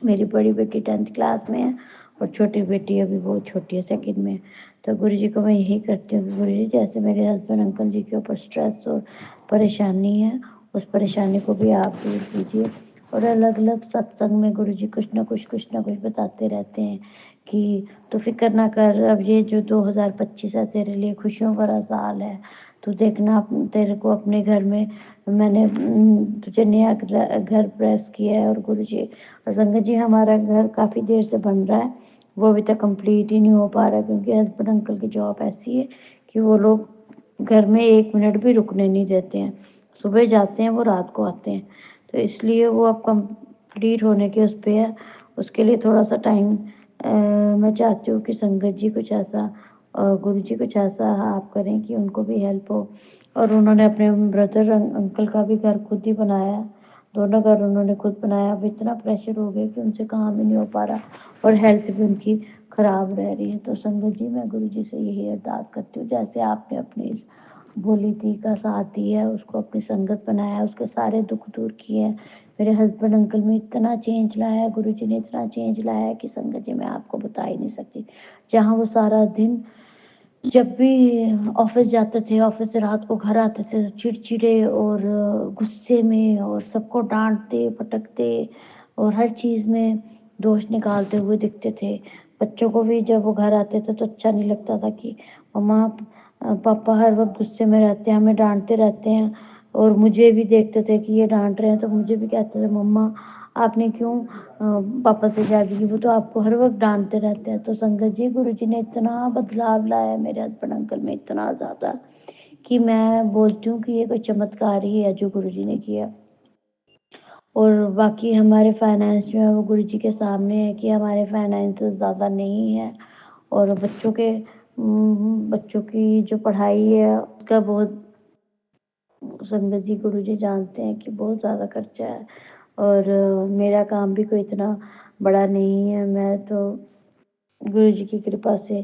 मेरी बड़ी बेटी 10th क्लास में है और छोटी बेटी अभी बहुत छोटी है, 2nd में। तो गुरु जी को मैं यही करती हूँ कि गुरु जी, जैसे मेरे हस्बैंड अंकल जी के ऊपर स्ट्रेस और परेशानी है, उस परेशानी को भी आप दूर कीजिए। और अलग अलग सत्संग में गुरु जी कुछ ना कुछ बताते रहते हैं कि तू फिक्र ना कर, अब ये जो 2025 है तेरे लिए खुशियों भरा साल है। तू देखना, तेरे को अपने घर में मैंने तुझे नया घर प्रेस किया है। और गुरु जी और संगत जी, हमारा घर काफ़ी देर से बन रहा है, वो अभी तक कंप्लीट ही नहीं हो पा रहा, क्योंकि हस्बैंड अंकल की जॉब ऐसी है कि वो लोग घर में 1 मिनट भी रुकने नहीं देते हैं। सुबह जाते हैं, वो रात को आते हैं। तो इसलिए वो अब कंप्लीट होने के उस पे है। उसके लिए थोड़ा सा टाइम मैं चाहती हूँ कि संगत जी कुछ ऐसा और गुरु जी कुछ ऐसा आप करें कि उनको भी हेल्प हो। और उन्होंने अपने ब्रदर अंकल का भी घर खुद ही बनाया, दोनों घर उन्होंने खुद बनाया। अब इतना प्रेशर हो गया कि उनसे काम ही नहीं हो पा रहा और हेल्थ भी उनकी खराब रह रही है। तो संगत जी, मैं गुरु जी से यही अरदास करती हूँ, जैसे आपने अपनी इस भोली थी का साथ दिया है, उसको अपनी संगत बनाया, उसके सारे दुख दूर किए हैं। मेरे हस्बैंड अंकल में इतना चेंज लाया है, गुरु जी ने इतना चेंज लाया है कि संगत जी मैं आपको बता ही नहीं सकती। जहाँ वो सारा दिन जब भी ऑफिस जाते थे, ऑफिस से रात को घर आते थे तो चिड़चिड़े और गुस्से में और सबको डांटते पटकते और हर चीज़ में दोष निकालते हुए दिखते थे। बच्चों को भी जब वो घर आते थे तो अच्छा नहीं लगता था कि मम्मा पापा हर वक्त गुस्से में रहते हैं, हमें डांटते रहते हैं। और मुझे भी देखते थे कि ये डांट रहे हैं तो मुझे भी कहते थे, मम्मा आपने क्यों पापा से शादी की, वो तो आपको हर वक्त डांटते रहते हैं। तो संगत जी, गुरु जी ने इतना बदलाव लाया मेरे हस्बैंड अंकल में, इतना ज़्यादा कि मैं बोलती हूँ कि ये कोई चमत्कार ही है जो गुरु जी ने किया। और बाकी हमारे फाइनेंस जो है वो गुरु जी के सामने है कि हमारे फाइनेंसेस ज़्यादा नहीं है। और बच्चों की जो पढ़ाई है उसका बहुत, संगत जी गुरु जी जानते हैं कि बहुत ज़्यादा खर्चा है। और मेरा काम भी कोई इतना बड़ा नहीं है, मैं तो गुरु जी की कृपा से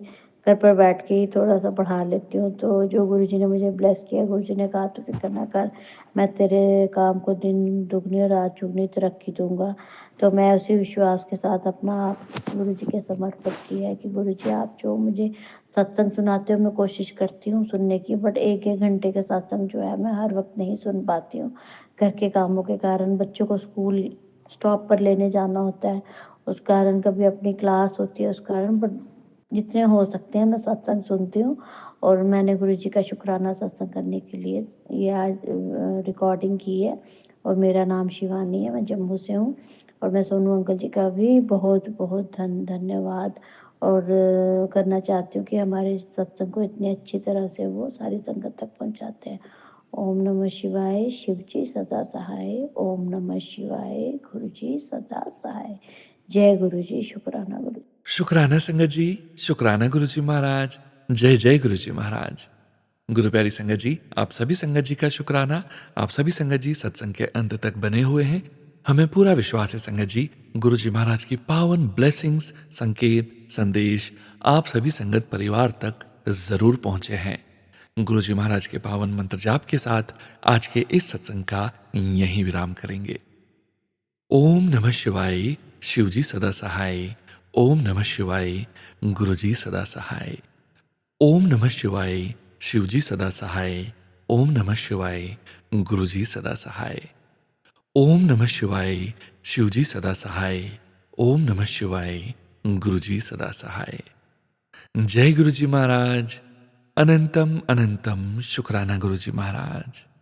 घर पर बैठ के ही थोड़ा सा पढ़ा लेती हूँ। तो जो गुरु जी ने मुझे ब्लेस किया, गुरु जी ने कहा तू फिक्र ना कर, मैं तेरे काम को दिन दुगनी और रात चौगुनी तरक्की दूंगा। तो मैं उसी विश्वास के साथ अपना आप गुरु जी के समर्पित किया है कि गुरु जी आप जो मुझे सत्संग सुनाते हो मैं कोशिश करती हूँ सुनने की, बट 1-1 घंटे का सत्संग जो है मैं हर वक्त नहीं सुन पाती हूँ। घर के कामों के कारण बच्चों को स्कूल स्टॉप पर लेने जाना होता है, उस कारण कभी अपनी क्लास होती है उस कारण, बट जितने हो सकते हैं मैं सत्संग सुनती हूँ। और मैंने गुरु जी का शुक्राना सत्संग करने के लिए ये आज रिकॉर्डिंग की है। और मेरा नाम शिवानी है, मैं जम्मू से हूँ। और मैं सोनू अंकल जी का भी बहुत बहुत धन्यवाद और करना चाहती हूँ कि हमारे सत्संग को इतनी अच्छी तरह से वो सारी संगत तक पहुँचाते हैं। ओम नमः शिवाय, शिव जी सदा सहाय। ओम नमः शिवाय, गुरु जी सदा सहाय। जय गुरु जी, शुक्राना गुरु। शुक्राना संगत जी, शुक्राना गुरु जी महाराज। जय जय गुरु जी महाराज। गुरु प्यारी संगत जी, आप सभी संगत जी का शुक्राना। आप सभी संगत जी सत्संग के अंत तक बने हुए हैं। हमें पूरा विश्वास है संगत जी, गुरु जी महाराज की पावन ब्लेसिंग्स, संकेत, संदेश आप सभी संगत परिवार तक जरूर पहुंचे हैं। गुरु जी महाराज के पावन मंत्र जाप के साथ आज के इस सत्संग का यहीं विराम करेंगे। ओम नमः शिवाय, शिव जी सदा सहाय। ओम नमः शिवाय, गुरु जी सदा सहाय। ओम नमः शिवाय, शिव जी सदा सहाय। ओम नमः शिवाय, गुरु जी सदा सहाय। ओम नमः शिवाय, शिव जी सदा सहाय। ओम नमः शिवाय, गुरु जी सदा सहाय। जय गुरु जी महाराज। अनंतम अनंतम शुक्राना गुरु जी महाराज।